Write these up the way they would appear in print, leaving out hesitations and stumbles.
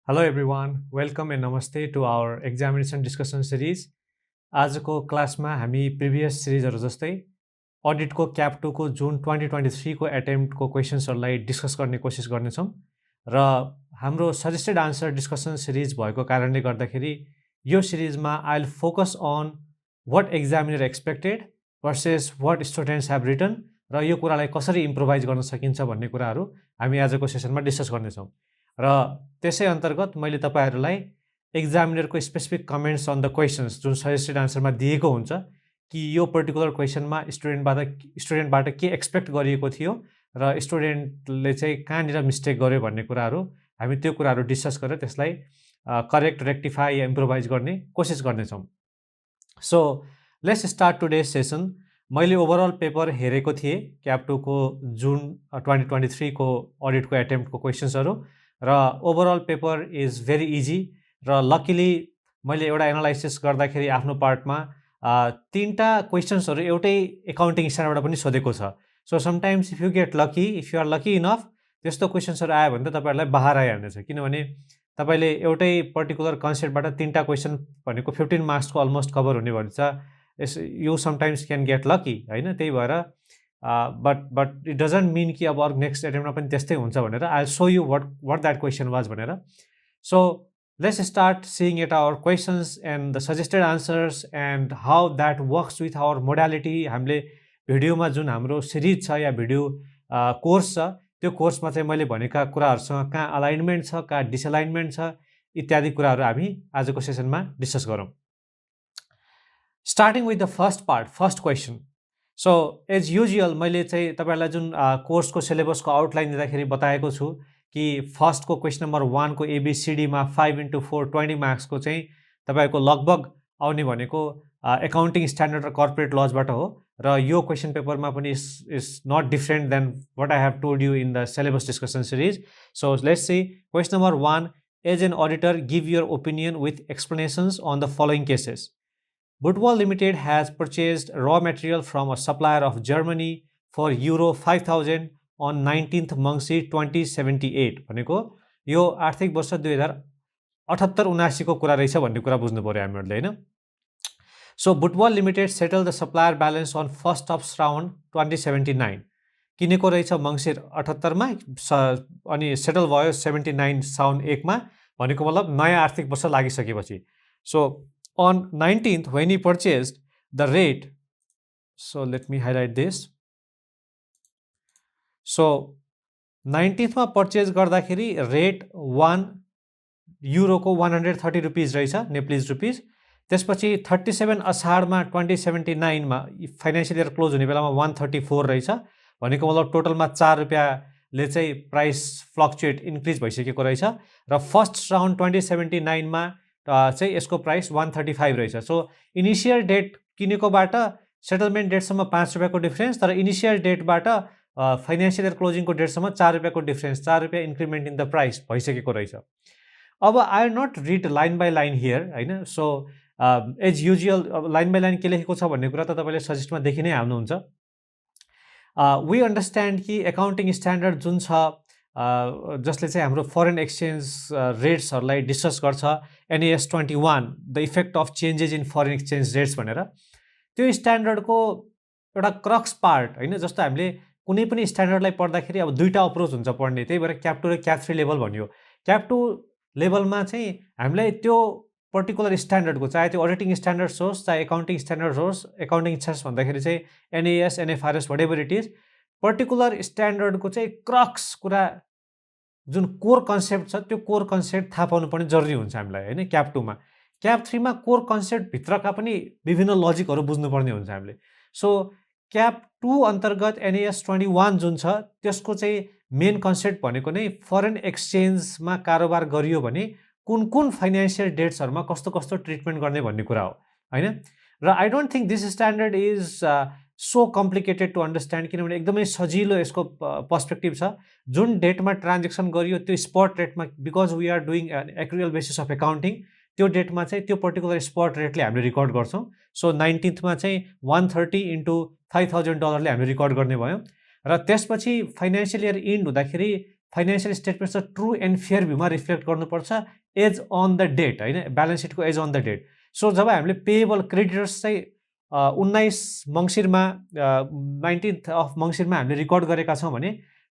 Hello everyone, welcome and namaste to our examination discussion series. आजको क्लासमा हामी previous सिरिजहरु जस्तै अडिटको क्याप 2 को जुन 2023 को एटेम्प्टको क्वेशन्सहरुलाई डिस्कस गर्ने कोसिस गर्नेछौं र हाम्रो सजेस्टेड आन्सर डिस्कसन सिरिज भएको कारणले गर्दाखेरि यो सिरिजमा I will focus on what examiner expected versus what students have written र यो कुरालाई कसरी इम्प्रोभाइज गर्न सकिन्छ भन्ने कुराहरु हामी आजको सेसनमा डिस्कस गर्नेछौं र त्यसै अन्तर्गत मैले तपाईहरुलाई एक्जामिनरको specific comments on the questions जुन सजेस्टेड आन्सरमा दिएको हुन्छ कि यो पर्टिकुलर क्वेशनमा स्टुडेन्टबाट के एक्सपेक्ट गरिएको थियो र स्टुडेन्टले चाहिँ कहाँनिर मिस्टेक गर्यो भन्ने कुराहरु हामी त्यो कुराहरु डिस्कस गरेर त्यसलाई करेक्ट रेक्टिफाई या इम्प्रोभाइज गर्ने कोसिस गर्नेछौं। So let's start today session. मैले ओभरअल पेपर हेरेको थिए क्याप 2 को जुन 2023 को अडिटको एटेम्प्टको क्वेशन्सहरु र overall paper is very easy र लकिली मैले एउटा एनालाइसिस गर्दाखेरि आफ्नो पार्टमा तीनटा क्वेशन्सहरु एउटै एकाउन्टिङ स्ट्यान्डर्डबाट पनि सोधेको छ। So sometimes if you get lucky, if you are lucky enough, त्यस्तो क्वेशन्सहरु आयो भने त तपाईहरुलाई बाहर आइहाल्नेछ, किनभने तपाईले एउटै पर्टिकुलर कन्सेप्टबाट तीनटा क्वेशन भनेको 15 मार्क्सको अलमोस्ट कभर हुने भन्छ। You sometimes can get lucky हैन, त्यही भएर but it doesn't mean कि अब नेक्स्ट एटेम्प्टमा पनि त्यस्तै हुन्छ भनेर I will show you what that question was भनेर। So let's start seeing at our questions and the suggested answers and how that works with our modality। हामीले भिडियोमा जुन हाम्रो सिरिज छ या भिडियो कोर्स छ त्यो कोर्समा चाहिँ मैले भनेका कुराहरुसँग कहाँ अलाइनमेन्ट छ, कहाँ डिसअलाइनमेन्ट छ इत्यादि कुराहरु हामी आजको सेसनमा डिस्कस गरौँ। Starting with the first part, first question. So as usual मैले चाहिँ तपाईहरुलाई जुन कोर्सको सिलेबसको आउटलाइन दिँदाखेरि बताएको छु कि फर्स्टको क्वेशन नम्बर 1 को एबीसीडी मा 5 into 4 20 मार्क्सको चाहिँ तपाईहरुको लगभग आउने भनेको एकाउन्टिङ स्ट्यान्डर्ड र कर्पोरेट लजबाट हो र यो क्वेशन पेपरमा पनि is not different than what I have told you in the syllabus discussion series. So let's see question number 1, as an auditor give your opinion with explanations on the following cases. Budwal Limited has purchased raw material from a supplier of Germany for euro 5,000 on 19th Mangsi 2078 भनेको यो आर्थिक वर्ष 2078-79 को कुरा रहेछ भन्ने कुरा बुझ्नु पर्यो हामीहरुले हैन। So Budwal Limited settled the supplier balance on 1st of Shravan 2079 किनेको रहेछ मङ्सिर 78 मा अनि सेटल भयो 79 साउन 1 मा भनेको मतलब नयाँ आर्थिक वर्ष लागिसकेपछि। So on 19th when he purchased the rate, so let me highlight this, so 19th मा पर्चेज गर्दाखेरि रेट 1 युरो को 130 रुपीस रहेछ, नेपालीज रुपीस। त्यसपछि 37 असाढमा 2079 मा फाइनान्शियल इयर क्लोज हुने बेलामा 134 रहेछ भनेको मतलब टोटलमा 4 रुपैयाँले चाहिँ प्राइस फ्लक्चुएट इन्क्रिज भइसकेको रहेछ र फर्स्ट राउन्ड 2079 मा चाहिँ यसको प्राइस 135 रहेछ। सो इनिशियल डेट किनेकोबाट सेटलमेन्ट डेटसम्म 5 रुपैयाँको डिफरेन्स, तर इनिशियल डेटबाट फाइनान्शियल इयर क्लोजिङको डेटसम्म 4 रुपैयाँको डिफरेन्स, 4 रुपैयाँ इन्क्रिमेन्ट इन द प्राइस भइसकेको रहेछ। अब I will not read line by line here हैन। So as usual line by line के लेखेको छ भन्ने कुरा त तपाईले सजेस्टमा देखि नै हाल्नुहुन्छ। वी अन्डरस्ट्यान्ड कि एकाउन्टिङ स्ट्यान्डर्ड जुन छ जसले चाहिँ हाम्रो फरेन एक्सचेन्ज रेट्सहरुलाई डिस्कस गर्छ, NAS 21 the effect of changes in foreign exchange rates भनेर, त्यो स्ट्यान्डर्डको एउटा क्रक्स पार्ट हैन। जस्तो हामीले कुनै पनि स्ट्यान्डर्डलाई पढ्दाखेरि अब दुईटा अप्रोच हुन्छ पढ्ने, त्यही भएर क्याप 2 र क्याप 3 लेभल भनियो। क्याप 2 लेभलमा चाहिँ हामीलाई त्यो पर्टिकुलर स्ट्यान्डर्डको चाहे त्यो अडिटिङ स्ट्यान्डर्ड्स होस् चाहे एकाउन्टिङ स्ट्यान्डर्ड्स होस्, एकाउन्टिङ स्ट्यान्डर्ड्स भन्दाखेरि चाहिँ NAS NFRS whatever it is, particular स्ट्यान्डर्डको चाहिँ क्रक्स कुरा जुन कोर कन्सेप्ट छ त्यो कोर कन्सेप्ट थाहा पाउनु पनि जरुरी हुन्छ हामीलाई हैन। क्याप 2 मा, क्याप 3 मा कोर कन्सेप्ट भित्रका पनि विभिन्न लजिकहरु बुझ्नुपर्ने हुन्छ हामीले। सो क्याप 2 अन्तर्गत NAS 21 जुन छ त्यसको चाहिँ मेन कन्सेप्ट भनेको नै फरेन एक्सचेन्जमा कारोबार गरियो भने कुन कुन फाइनान्शियल डेट्सहरुमा कस्तो कस्तो ट्रिटमेन्ट गर्ने भन्ने कुरा हो हैन। र I don't think this standard is so complicated to understand, किनभने एकदमै सजिलो यसको पर्सपेक्टिभ छ। जुन डेटमा ट्रान्जेक्सन गरियो त्यो स्पट रेटमा, because we are doing accrual basis of accounting, त्यो डेटमा चाहिँ त्यो पर्टिकुलर स्पट रेटले हामीले रिकर्ड गर्छौं। सो 19th मा चाहिँ 130 into $5,000 ले हामीले रिकर्ड गर्ने भयो र त्यसपछि फाइनान्शियल इयर इन्ड हुँदाखेरि फाइनेन्सियल स्टेटमेन्ट्स चाहिँ ट्रु एन्ड फेयर भ्यूमा रिफ्लेक्ट गर्नुपर्छ एज अन द डेट होइन, ब्यालेन्स सिटको as on the date. So जब हामीले पेएबल क्रेडिटर्स चाहिँ 19 मङ्सिरमा 19 अफ मङ्सिरमा हामीले रिकर्ड गरेका छौँ भने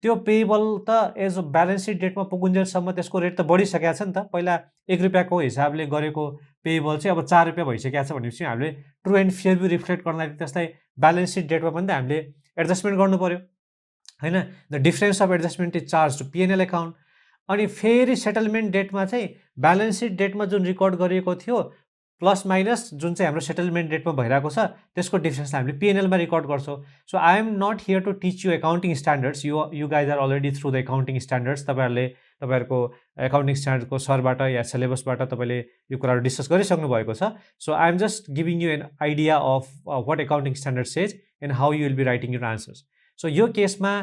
त्यो पेएबल त एज अ ब्यालेन्स सिट डेटमा पुगुन्जेलसम्म त्यसको रेट त बढिसकेको छ नि त। पहिला 1 रुपियाँको हिसाबले गरेको पेएबल चाहिँ अब 4 रुपियाँ भइसकेको छ भनेपछि हामीले true and fair view reflect गर्नलाई त्यसलाई ब्यालेन्स सिट डेटमा पनि त हामीले एडजस्टमेन्ट गर्नु पर्यो होइन। The difference of adjustment is charge to PNL account. अनि फेरि सेटलमेन्ट डेटमा चाहिँ ब्यालेन्स सिट डेटमा जुन रिकर्ड गरिएको थियो प्लस माइनस जुन चाहिँ हाम्रो सेटलमेन्ट डेटमा भइरहेको छ त्यसको डिफरेन्सलाई हामीले पिएनएलमा रिकर्ड गर्छौँ। So I am not here to teach you accounting standards, you guys are already through the accounting standards. तपाईँहरूको एकाउन्टिङ स्ट्यान्डर्डको सरबाट या सिलेबसबाट तपाईँले यो कुराहरू डिस्कस गरिसक्नु भएको छ। So I am just giving you an idea of what accounting standard says and how you will be writing your answers. So यो केसमा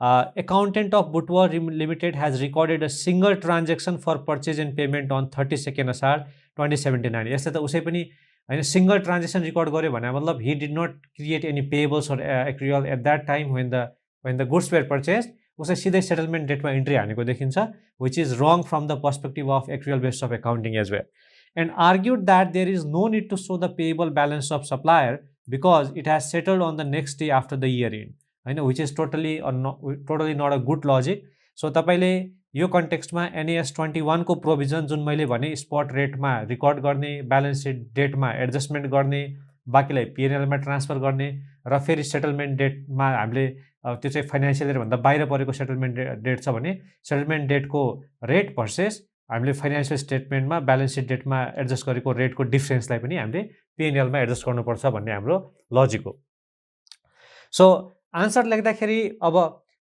accountant of Butwa Limited has recorded a single transaction for purchase and payment on 32nd Ashar 2079. यसले त उसै पनि होइन single transaction record गर्यो भने मतलब he did not create any payables or accrual at that time when the goods were purchased. उसले सिधै सेटलमेन्ट डेटमा इन्ट्री हानेको देखिन्छ, which is wrong from the perspective of accrual based of accounting as well, and argued that there is no need to show the payable balance of supplier because it has settled on the next day after the year end होइन, which is totally not a good logic. So तपाईले यो कन्टेक्स्टमा NAS 21 को provision जुन मैले भने spot रेटमा record गर्ने, balance seat डेटमा adjustment गर्ने, बाँकीलाई पिएनएलमा ट्रान्सफर गर्ने र फेरि सेटलमेन्ट डेटमा हामीले त्यो चाहिँ फाइनेन्सियल इयरभन्दा बाहिर परेको सेटलमेन्ट डेट छ भने सेटलमेन्ट डेटको रेट भर्सेस हामीले फाइनेन्सियल स्टेटमेन्टमा ब्यालेन्स सिट डेटमा एडजस्ट गरेको रेटको डिफरेन्सलाई पनि हामीले पिएनएलमा एडजस्ट गर्नुपर्छ भन्ने हाम्रो लजिक हो। सो आन्सर लेख्दाखेरि अब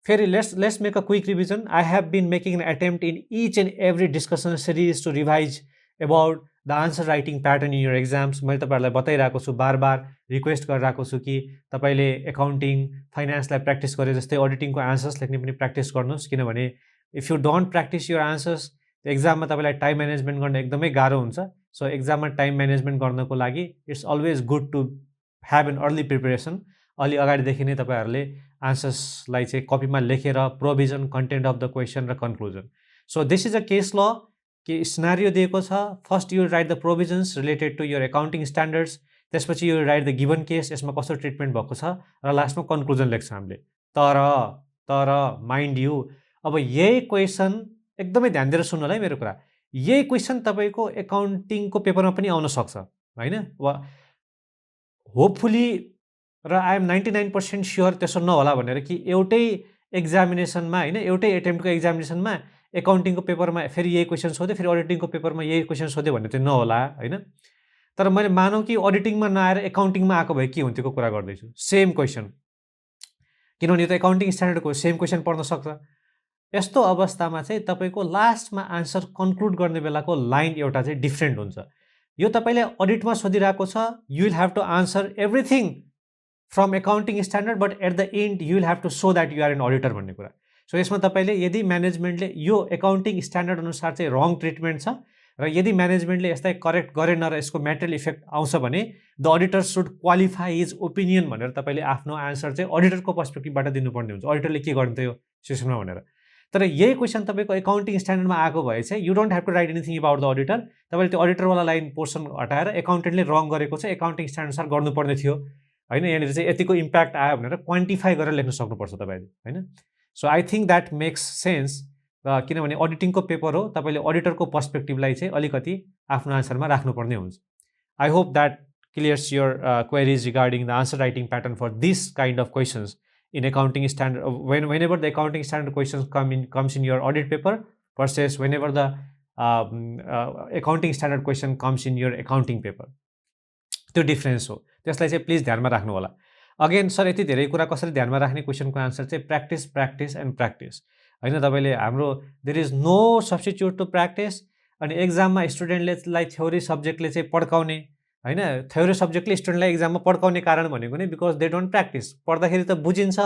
फेरि let's make a quick revision. I have been making an attempt in each and every discussion series to revise about the answer writing pattern in your exams. मैले तपाईँहरूलाई बताइरहेको छु, बार बार रिक्वेस्ट गरिरहेको छु कि तपाईँले एकाउन्टिङ फाइनेन्सलाई प्र्याक्टिस गरे जस्तै अडिटिङको आन्सर्स लेख्ने पनि प्र्याक्टिस गर्नुहोस्, किनभने if you don't practice your answers एक्जाममा तपाईँलाई टाइम म्यानेजमेन्ट गर्न एकदमै गाह्रो हुन्छ। सो एक्जाममा टाइम म्यानेजमेन्ट गर्नको लागि it's always good to have an early preparation. अलि अगाडिदेखि नै तपाईँहरूले आन्सर्सलाई चाहिँ कपीमा लेखेर provision, content of the question र conclusion. So this is a case law कि सिनारियो दिएको छ, first you write the provisions related to your accounting standards, त्यसपछि you write the given case, यसमा कस्तो ट्रिटमेन्ट भएको छ र लास्टमा कन्क्लुजन लेख्छ हामीले। तर माइन्ड यु अब यही क्वेसन एकदमै ध्यान दिएर सुन्नु होला है मेरो कुरा, यही क्वेसन तपाईँको एकाउन्टिङको पेपरमा पनि आउन सक्छ होइन। होपफुली र आई एम 99% स्योर त्यसो नहोला भनेर कि एउटै एक्जामिनेसनमा होइन एउटै एटेम्प्टको एक्जामिनेसनमा एकाउन्टिङको पेपरमा फेरि यही क्वेसन सोध्यो, फेरि अडिटिङको पेपरमा यही क्वेसन सोध्यो भन्ने चाहिँ नहोला होइन। तर मैले मानौँ कि अडिटिङमा नआएर एकाउन्टिङमा आएको भए के हुन्थ्योको कुरा गर्दैछु, सेम क्वेसन, किनभने यो त एकाउन्टिङ स्ट्यान्डर्डको सेम क्वेसन पर्न सक्छ। यस्तो अवस्थामा चाहिँ तपाईँको लास्टमा आन्सर कन्क्लुड गर्ने बेलाको लाइन एउटा चाहिँ डिफ्रेन्ट हुन्छ। यो तपाईँले अडिटमा सोधिरहेको छ, you will have to answer everything from accounting standard but at the end you will have to show that you are an auditor भन्ने कुरा। सो यसमा तपाईँले यदि म्यानेजमेन्टले यो एकाउन्टिङ स्ट्यान्डर्ड अनुसार चाहिँ रङ ट्रिटमेन्ट छ र यदि म्यानेजमेन्टले यसलाई करेक्ट गरेन र यसको म्याटेरियल इफेक्ट आउँछ भने the auditor should qualify his opinion भनेर तपाईँले आफ्नो आन्सर चाहिँ अडिटरको पर्सपेक्टिभबाट दिनुपर्ने हुन्छ, अडिटरले के गर्नुहुन्थ्यो सिस्टममा भनेर। तर यही क्वेसन तपाईँको एकाउन्टिङ स्ट्यान्डर्डमा आएको भए चाहिँ you don't have to write anything about the auditor, तपाईँले त्यो अडिटरवाला लाइन पोर्सन हटाएर एकाउन्टेन्टले रङ गरेको छ एकाउन्टिङ स्ट्यान्डर्ड अनुसार गर्नुपर्ने थियो होइन, यहाँनिर चाहिँ यतिको इम्प्याक्ट आयो भनेर क्वान्टिफाई गरेर लेख्न सक्नुपर्छ तपाईँले होइन। So I think that makes sense, र किनभने अडिटिङको पेपर हो तपाईँले अडिटरको पर्सपेक्टिभलाई चाहिँ अलिकति आफ्नो आन्सरमा राख्नुपर्ने हुन्छ। I hope that clears your queries regarding the answer writing pattern for this kind of questions in accounting standard whenever the accounting standard questions comes in your audit paper versus whenever the accounting standard question comes in your accounting paper, त्यो difference हो, त्यसलाई चाहिँ please ध्यानमा राख्नु होला। Again sir यति धेरै कुरा कसरी ध्यानमा राख्ने, क्वेसनको आन्सर चाहिँ प्र्याक्टिस प्र्याक्टिस एन्ड प्र्याक्टिस होइन। तपाईँले हाम्रो there is no substitute to practice. अनि एक्जाममा स्टुडेन्टलाई थ्योरी सब्जेक्टले चाहिँ पड्काउने होइन, थ्योरी सब्जेक्टले स्टुडेन्टलाई एक्जाममा पड्काउने कारण भनेको नै बिकज दे डोन्ट प्र्याक्टिस। पढ्दाखेरि त बुझिन्छ,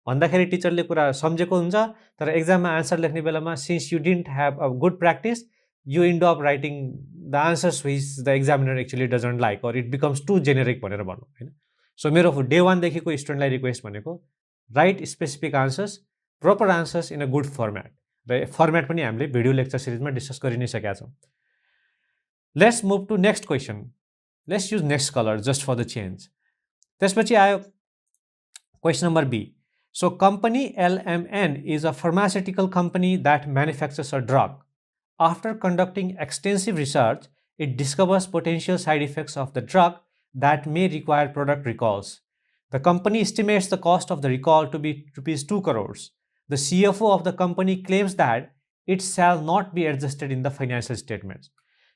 भन्दाखेरि टिचरले कुरा सम्झेको हुन्छ, तर एक्जाममा आन्सर लेख्ने बेलामा since you didn't have a good practice you end up writing the answers which the examiner actually doesn't like or it becomes too generic भनेर भनौँ होइन। सो मेरो डे 1 देखिको स्टुडेन्टलाई रिक्वेस्ट भनेको write specific answers, proper answers in a good format. र format पनि हामीले भिडियो लेक्चर सिरिजमा डिस्कस गरि नै सकेका छौँ। Let's move to next question. Let's use next colour just for the change. त्यसपछि आयो question number B. So company LMN is a pharmaceutical company that manufactures a drug. After conducting extensive research, it discovers potential side effects of the drug that may require product recalls. The company estimates the cost of the recall to be rupees 2 crores. The CFO of the company claims that it shall not be adjusted in the financial statements.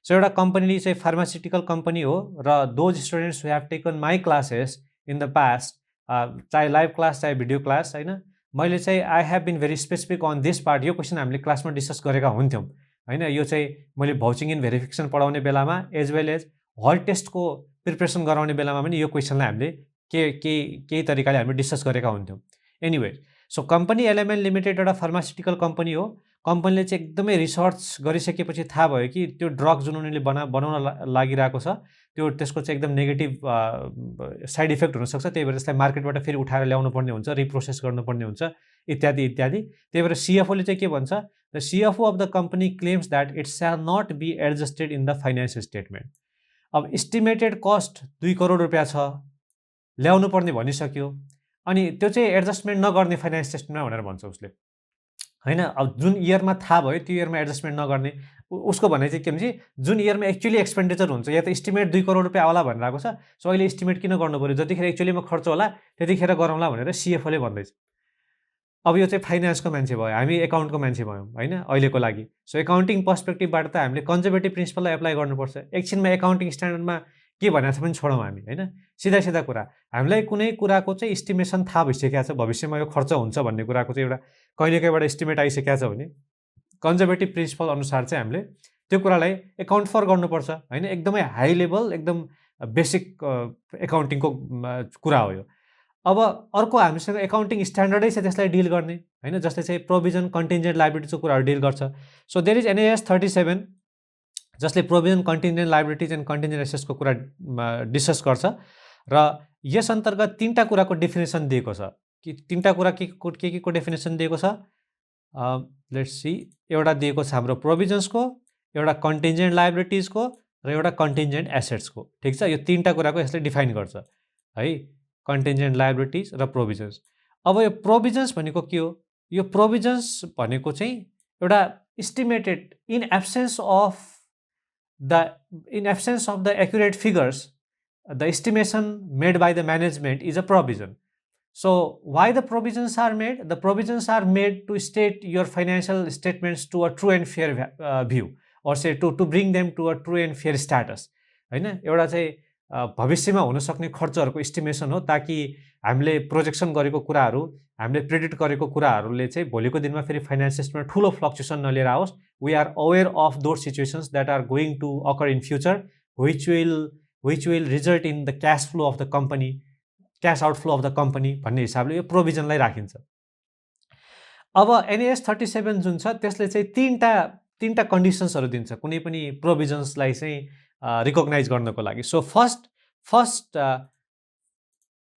So एउटा company चाहिँ pharmaceutical company हो र those students who have taken my classes in the past, चाहे live class चाहे video class होइन, मैले चाहिँ I have been very specific on this part. यो क्वेसन हामीले क्लासमा डिस्कस गरेका हुन्थ्यौँ होइन। यो चाहिँ मैले भाउचिङ इन भेरिफिकेसन पढाउने बेलामा एज वेल एज हल टेस्टको प्रिपरेसन गराउने बेलामा पनि यो क्वेसनलाई हामीले केही तरिकाले हामीले डिस्कस गरेका हुन्थ्यौँ। Anyway, so company LMN limited एउटा फार्मास्युटिकल कम्पनी हो। कम्पनीले चाहिँ एकदमै रिसर्च गरिसकेपछि थाहा भयो कि त्यो ड्रग जुन उनीहरूले बनाउन लागिरहेको छ त्यसको चाहिँ एकदम नेगेटिभ साइड इफेक्ट हुनसक्छ। त्यही भएर त्यसलाई मार्केटबाट फेरि उठाएर ल्याउनु पर्ने हुन्छ, रिप्रोसेस गर्नुपर्ने हुन्छ, इत्यादि इत्यादि। त्यही भएर सिएफओले चाहिँ के भन्छ, the CFO of the company claims that it shall not be adjusted in the financial statement. अब इस्टिमेटेड कस्ट 2 करोड रुपियाँ छ, ल्याउनु पर्ने भनिसक्यो, अनि त्यो चाहिँ एडजस्टमेन्ट नगर्ने फाइनेन्स स्टेटमेन्टमा भनेर भन्छ उसले होइन। अब जुन इयरमा थाहा भयो त्यो इयरमा एडजस्टमेन्ट नगर्ने, उसको भनाइ चाहिँ के भन्छ, जुन इयरमा एक्चुअली एक्सपेन्डिचर हुन्छ या त इस्टिमेट 2 करोड रुपियाँ आउला भनेर आएको छ, सो अहिले इस्टिमेट किन गर्नु पऱ्यो, जतिखेर एक्चुअलीमा खर्च होला त्यतिखेर गरौँला भनेर सिएफओले भन्दैछ। अब यो चाहिँ फाइनेन्सको मान्छे भयो, हामी एकाउन्टको मान्छे भयौँ होइन अहिलेको लागि। सो एकाउन्टिङ पर्सपेक्टिभबाट त हामीले कन्जर्भेटिभ प्रिन्सिपललाई एप्लाई गर्नुपर्छ। एकछिनमा एकाउन्टिङ स्ट्यान्डर्डमा के भनेको छ पनि छोडौँ हामी होइन। सिधा कुरा, हामीलाई कुनै कुराको चाहिँ इस्टिमेसन थाहा भइसकेको छ, भविष्यमा यो खर्च हुन्छ भन्ने कुराको चाहिँ एउटा कहिलेकाहीँबाट इस्टिमेट आइसकेको छ भने कन्जर्भेटिभ प्रिन्सिपल अनुसार चाहिँ हामीले त्यो कुरालाई एकाउन्ट फर गर्नुपर्छ होइन। एकदमै हाई लेभल एकदम बेसिक एकाउन्टिङको कुरा हो यो। अब अर्को हामीसँग एकाउन्टिङ स्ट्यान्डर्डै छ त्यसलाई डिल गर्ने होइन, जसले चाहिँ प्रोभिजन कन्टिन्जेन्ट लायबिलिटीको कुराहरू डिल गर्छ। सो देयर इज NAS 37 जसले provision contingent liabilities and contingent एसेट्सको कुरा डिस्कस गर्छ र यस अन्तर्गत 3टा कुराको डेफिनेसन दिएको छ। कि 3टा कुरा के को डेफिनेसन दिएको छ, लेट्स सी। एउटा दिएको छ हाम्रो प्रोभिजन्सको, एउटा कन्टिन्जेन्ट लायबिलिटिजको र एउटा कन्टिन्जेन्ट एसेट्सको। ठिक छ, यो 3टा कुराको यसले डिफाइन गर्छ है, कन्टिन्जेन्ट लायबिलिटिज र प्रोभिजन्स। अब यो प्रोभिजन्स भनेको के हो, यो प्रोभिजन्स भनेको चाहिँ एउटा estimated in absence of the accurate figures, the estimation made by the management is a provision. So why the provisions are made? The provisions are made to state your financial statements to a true and fair view, or say to bring them to a true and fair status होइन। एउटा चाहिँ भविष्यमा हुन सक्ने खर्चहरूको estimation हो, ताकि हामीले projection गरेको कुराहरू, हामीले प्रेडिक्ट गरेको कुराहरूले चाहिँ भोलिको दिनमा फेरि फाइनेन्स स्टेटमेन्टमा ठुलो फ्लक्चुएसन नलिएर आओस्। We are aware of those situations that are going to occur in future which will result in the cash flow of the company, cash outflow of the company भन्ने हिसाबले यो प्रोभिजनलाई राखिन्छ। अब NAS 37 जुन छ त्यसले चाहिँ तीनटा कन्डिसन्सहरू दिन्छ कुनै पनि प्रोभिजन्सलाई चाहिँ रिकग्नाइज गर्नको लागि। So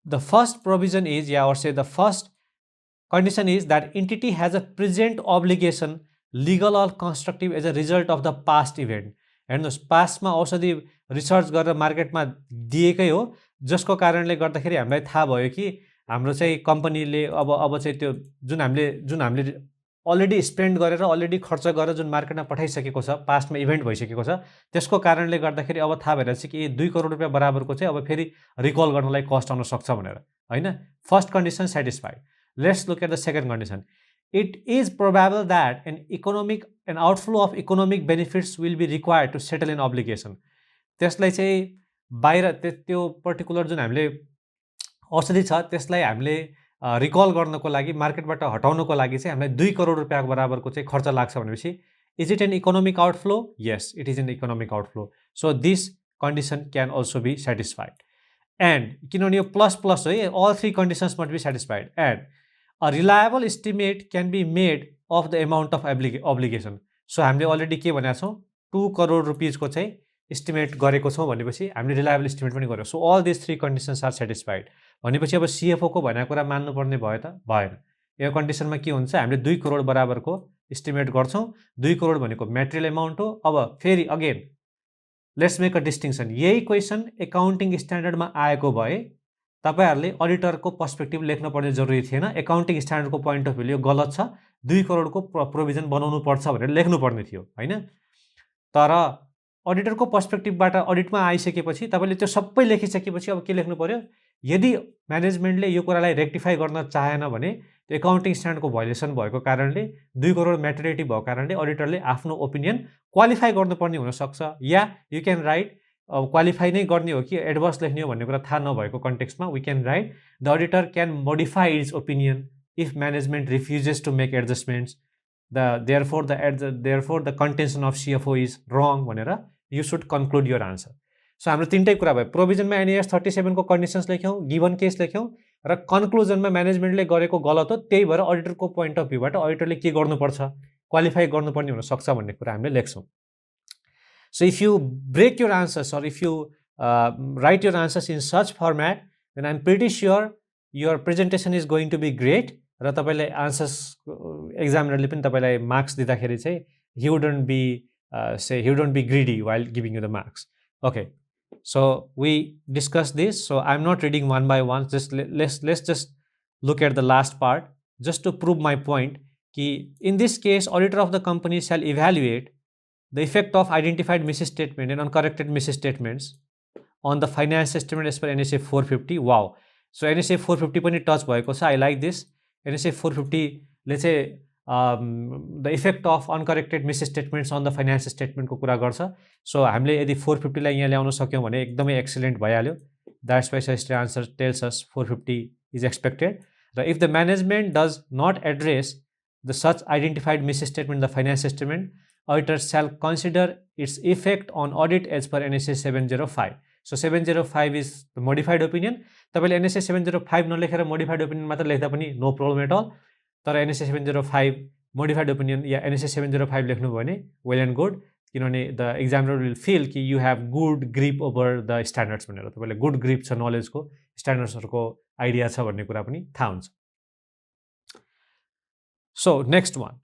the first provision is या or say the first condition is that entity has a present obligation legal or constructive as a result of the past event. हेर्नुहोस्, पास्टमा औषधि रिसर्च गरेर मार्केटमा दिएकै हो, जसको कारणले गर्दाखेरि हामीलाई थाहा भयो कि हाम्रो चाहिँ कम्पनीले अब चाहिँ त्यो जुन हामीले अलरेडी स्पेन्ड गरेर अलरेडी खर्च गरेर जुन मार्केटमा पठाइसकेको छ, पास्टमा इभेन्ट भइसकेको छ, त्यसको कारणले गर्दाखेरि अब थाहा भइरहेछ कि 2 करोड रुपियाँ बराबरको चाहिँ अब फेरि रिकल गर्नलाई कस्ट आउन सक्छ भनेर होइन। First condition satisfied. Let's look at the second condition. It is probable that an outflow of economic benefits will be required to settle an obligation. त्यसलाई चाहिँ बाहिर त्यो पर्टिकुलर जुन हामीले औषधि छ त्यसलाई हामीले रिकल गर्नको लागि, मार्केटबाट हटाउनको लागि चाहिँ हामीलाई 2 करोड रुपियाँ बराबरको चाहिँ खर्च लाग्छ भनेपछि is it an economic outflow? Yes, it is an economic outflow. So this condition can also be satisfied. And किनभने यो प्लस हो, all 3 conditions must be satisfied. And a reliable estimate can be made of the amount of obligation. So हामीले already के भनेको छौँ, 2 करोड रुपिजको चाहिँ estimate गरेको छौँ भनेपछि हामीले रिलायबल इस्टिमेट पनि गर्यो। So all this 3 conditions are satisfied भनेपछि अब सिएफओ को भनेको कुरा मान्नुपर्ने भयो त? भएन। यो कन्डिसनमा के हुन्छ, हामीले 2 करोड बराबरको इस्टिमेट गर्छौँ 2 करोड भनेको म्याटेरियल एमाउन्ट हो अब फेरि again let's make a distinction यही क्वेसन एकाउन्टिङ स्ट्यान्डर्डमा आएको भए तपाईहरुले अडिटरको पर्सपेक्टिभ लेख्न पर्ने जरुरी थिएन एकाउन्टिङ स्ट्यान्डर्डको पोइन्ट अफ भ्यूले यो गलत छ 2 करोडको प्रोभिजन बनाउनु पर्छ भनेर लेख्नु पर्ने थियो हैन तर अडिटरको पर्सपेक्टिभबाट अडिटमा आइसकेपछि तपाईले त्यो सबै लेखिसकेपछि अब के लेख्नु पर्यो यदि म्यानेजमेन्टले यो कुरालाई रेक्टिफाई गर्न चाहेन भने त्यो एकाउन्टिङ स्ट्यान्डर्डको भायोलेसन भएको कारणले 2 करोड म्याटेरियलिटी भएको कारणले अडिटरले आफ्नो ओपिनियन क्वालिफाई गर्नुपर्ने हुन सक्छ या यु क्यान राइट क्वालिफाई नै गर्ने हो कि एडभर्स लेख्ने हो भन्ने कुरा थाहा नभएको कन्टेक्स्टमा we can write the auditor can modify its opinion if management refuses to make adjustments therefore the contention of CFO is wrong भनेर you should conclude your answer. So हाम्रो तीनटै कुरा भयो प्रोभिजनमा NAS 37 को कन्डिसन्स लेख्यौं गिवन केस लेख्यौं र कन्क्लुजनमा म्यानेजमेन्टले गरेको गलत हो त्यही भएर अडिटरको पोइन्ट अफ भ्यूबाट अडिटरले के गर्नुपर्छ क्वालिफाई गर्नुपर्ने हुन सक्छ भन्ने कुरा हामीले लेख्छौं. So if you break your answers or if you write your answers in such format then I'm pretty sure your presentation is going to be great र तपाईले आन्सर्स एक्जामिनरले पनि तपाईलाई मार्क्स दिँदाखेरि चाहिँ he wouldn't be greedy while giving you the marks. Okay, so we discussed this, so I'm not reading one by one, just let's just look at the last part just to prove my point कि in this case auditor of the company shall evaluate the effect of identified misstatement and uncorrected misstatements on the finance statement as per NSA 450. Wow, so NSA 450 पनि touch भएको छ. I like this. NSA 450 ले चाहिँ the effect of uncorrected misstatements on the finance statement को कुरा गर्छ. So हामीले यदि 450 लाई यहाँ ल्याउन सक्यौं भने एकदमै एक्सिलेन्ट भइहाल्यो. That's why the answer tells us 450 is expected. If the management does not address the such identified misstatement in the finance statement, auditor shall consider its effect on audit as per NSA 705. So 705 is the modified opinion. तपाईले NSA 705 नलेखेर modified opinion मात्र लेख्दा पनि no problem at all. तर NSA 705 modified opinion या NSA 705 लेख्नु भयो भने well and good किनभने the examiner will feel कि you have good grip over the standards भनेर तपाईले good grip छ knowledge को standards हरुको आइडिया छ भन्ने कुरा पनि थाहा हुन्छ. So next one,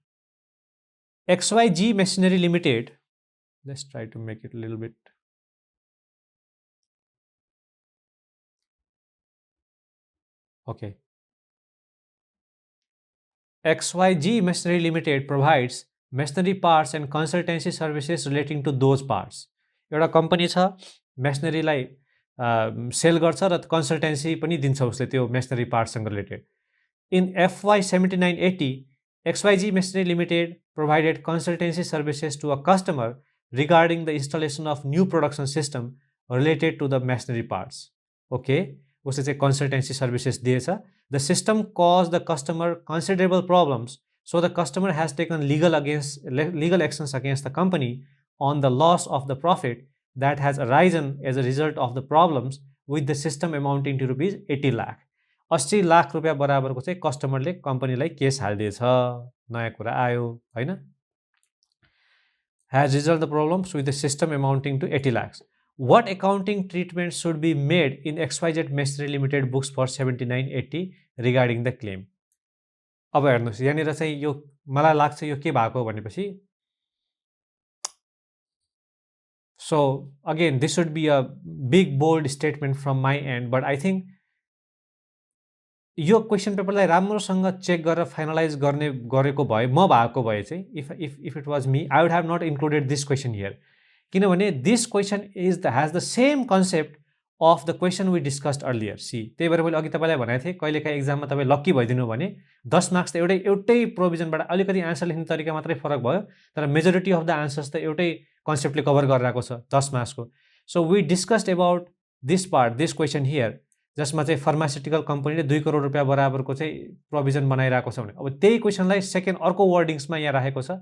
XYG Machinery Limited. Let's try to make it a little bit. Okay. XYG Machinery Limited provides machinery parts and consultancy services relating to those parts. एउटा company छ मेसनरीलाई sale गर्छ र कन्सल्टेन्सी पनि दिन्छ उसले त्यो masonry पार्ट्ससँग related. In FY 7980 XYG Machinery Limited provided consultancy services to a customer regarding the installation of new production system related to the machinery parts. Okay, उसले चाहिँ consultancy services दिएछ. The system caused the customer considerable problems, so the customer has taken legal actions against the company on the loss of the profit that has arisen as a result of the problems with the system amounting to rupees 80 lakh. 80 lakh रुपैयाँ बराबरको चाहिँ कस्टमरले कम्पनीलाई case हाल्दिएछ. नयाँ कुरा आयो हैन. Has resolved the problems with the system amounting to 80 lakhs. What accounting treatment should be made in XYZ Machinery Limited books for 7980 regarding the claim? अब हेर्नुस् यहाँनिर चाहिँ यो मलाई लाग्छ यो के भएको भनेपछि so again this should be a big bold statement from my end, but I think यो क्वेशन पेपरलाई राम्रोसँग चेक गरेर फाइनलाइज गरेको भए म भएको भए चाहिँ if it was me I would have not included this question here किनभने this question has the same concept of the question we discussed earlier. See, त्यही भएर मैले अघि तपाईलाई भनेको थिए कहिलेकाहीँ एक्जाममा तपाई लकी भइदिनु भने 10 मार्क्स त एउटै प्रोभिजनबाट अलिकति आन्सर लेख्ने तरिका मात्रै फरक भयो तर मेजोरिटी अफ द आन्सर्स त एउटै कन्सेप्टले कभर गरिरहेको छ 10 मार्क्सको. So we discussed about this part this question here जसमा चाहिँ फार्मास्युटिकल कम्पनीले 2 करोड रुपैयाँ बराबरको चाहिँ प्रोभिजन बनाइरहेको छ भने अब त्यही क्वेशनलाई सेकेन्ड अर्को वर्डिङ्समा यहाँ राखेको छ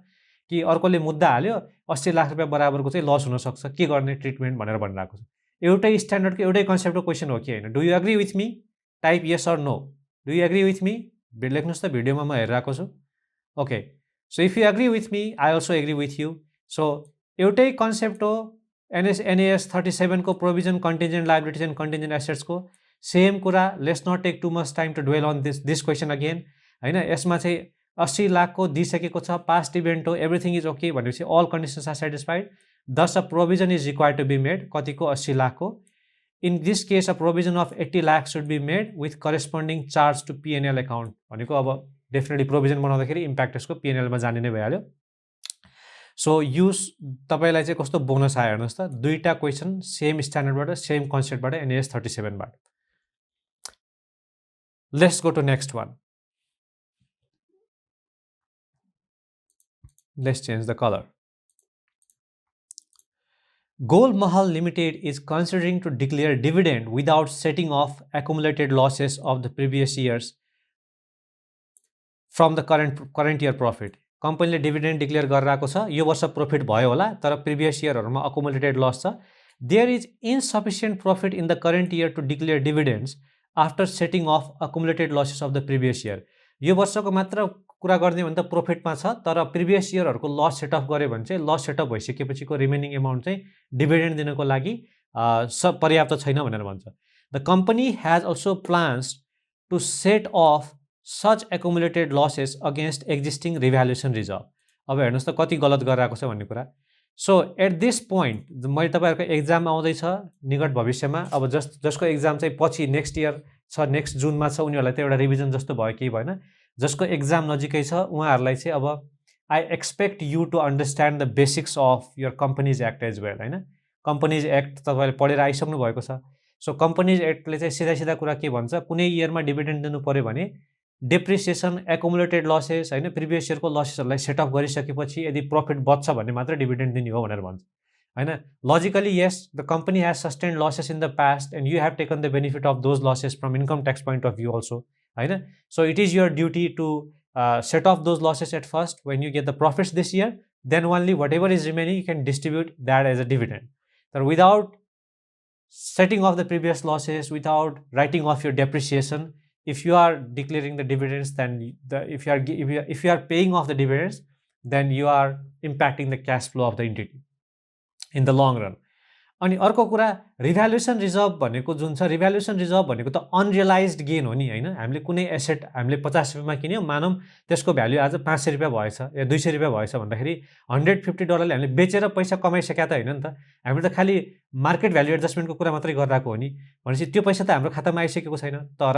कि अर्कोले मुद्दा हाल्यो 80 लाख रुपैयाँ बराबरको चाहिँ लस हुन सक्छ के गर्ने ट्रिटमेन्ट भनेर भनिरहेको छ. एउटै स्ट्यान्डर्डको एउटै कन्सेप्टको क्वेशन हो कि हैन. Do you agree with me? Type yes or no. Do you agree with me? लेख्नुस् त भिडियोमा म हेरिरहेको छु. Okay, so if you agree with me I also agree with you. So एउटै कन्सेप्ट हो NAS 37 को provision contingent liabilities and contingent assets को सेम कुरा. Let's not take too much time to dwell on this question again हैन. यसमा चाहिँ 80 लाखको दिइसकेको छ, पास्ट इभेन्ट हो, एभ्रिथिङ इज ओके भनेपछि all conditions are satisfied, thus a provision is required to be made. कतिको 80 लाखको. In this case, a provision of 80 lakhs should be made with corresponding charge to P&L account. भनेको अब definitely provision बनाउँदाखेरि impact यसको P&L मा जाने नै भइहाल्यो. सो युज तपाईलाई चाहिँ कस्तो बोनस आयो हेर्नुहोस् त, दुईटा क्वेसन सेम स्ट्यान्डर्डबाट, सेम कन्सेप्टबाट, NAS 37 बाट. Let's go to next one. Let's change the color. Gold Mahal Limited is considering to declare dividend without setting off accumulated losses of the previous years from the current year profit. Company dividend declare गरिरहेको छ, यो वर्ष profit भयो होला तर previous इयरहरुमा accumulated loss छ. There is insufficient profit in the current year to declare dividends after setting off accumulated losses of the previous year. यो वर्षको मात्र कुरा गर्ने भने त प्रॉफिटमा छ, तर प्रिभियस इयरहरुको लस सेटअप गरे भने चाहिँ लस सेटअप भइसकेपछिको रिमेनिङ अमाउन्ट चाहिँ डिभिडेन्ड दिनको लागि पर्याप्त छैन भनेर भन्छ. The company has also plans to set off such accumulated losses against existing revaluation reserve. अब हेर्नुस् त कति गलत गरिरहेको छ भन्ने कुरा. सो एट दिस पोइन्ट मैले तपाईहरुको एक्जाम आउँदै छ निकट भविष्यमा, अब जसको एक्जाम चाहिँ पछि नेक्स्ट इयर छ, नेक्स्ट जुनमा छ, उनीहरुलाई त एउटा रिभिजन जस्तो भयो केही भएन. जसको एक्जाम नजिकै छ उहाँहरुलाई चाहिँ अब I expect you to understand the basics of your companies act as well. हैन, कम्पनीज एक्ट तपाईले पढेर आइसक्नु भएको छ. सो कम्पनीज एक्टले चाहिँ सिधा सिधा कुरा के भन्छ, कुनै इयरमा डिभिडेन्ड दिनु पर्यो भने डेप्रिसिएसन, एकुमुलेटेड लसेस, हैन, प्रिभियस इयरको लसेसहरुलाई सेटअप गरिसकेपछि यदि प्रॉफिट बच्छ भने मात्र डिभिडेन्ड दिने हो भनेर भन्छ. हैन, logically yes, the company has sustained losses in the past and you have taken the benefit of those losses from income tax point of view also. हैन, so it is your duty to set off those losses at first. When you get the profits this year, then only whatever is remaining you can distribute that as a dividend. So without setting off the previous losses, without writing off your depreciation, if you are declaring the dividends, then if you are paying off the dividends, then you are impacting the cash flow of the entity in the long run. अनि अर्को कुरा, revaluation reserve भनेको जुन छ, revaluation reserve भनेको त unrealised gain हो नि. हैन, हामीले कुनै एसेट हामीले 50 रुपैयाँमा किन्यौं, मानौं त्यसको भ्यालु आज 500 रुपैयाँ भएछ या 200 रुपैयाँ भएछ भन्दाखेरि $150 हामीले बेचेर पैसा कमाइसकेका त हैन नि त. हामीले त खाली मार्केट भ्यालु एडजस्टमेन्टको कुरा मात्रै गरिरहेको हो नि. भनेपछि त्यो पैसा त हाम्रो खातामा आइसकेको छैन, तर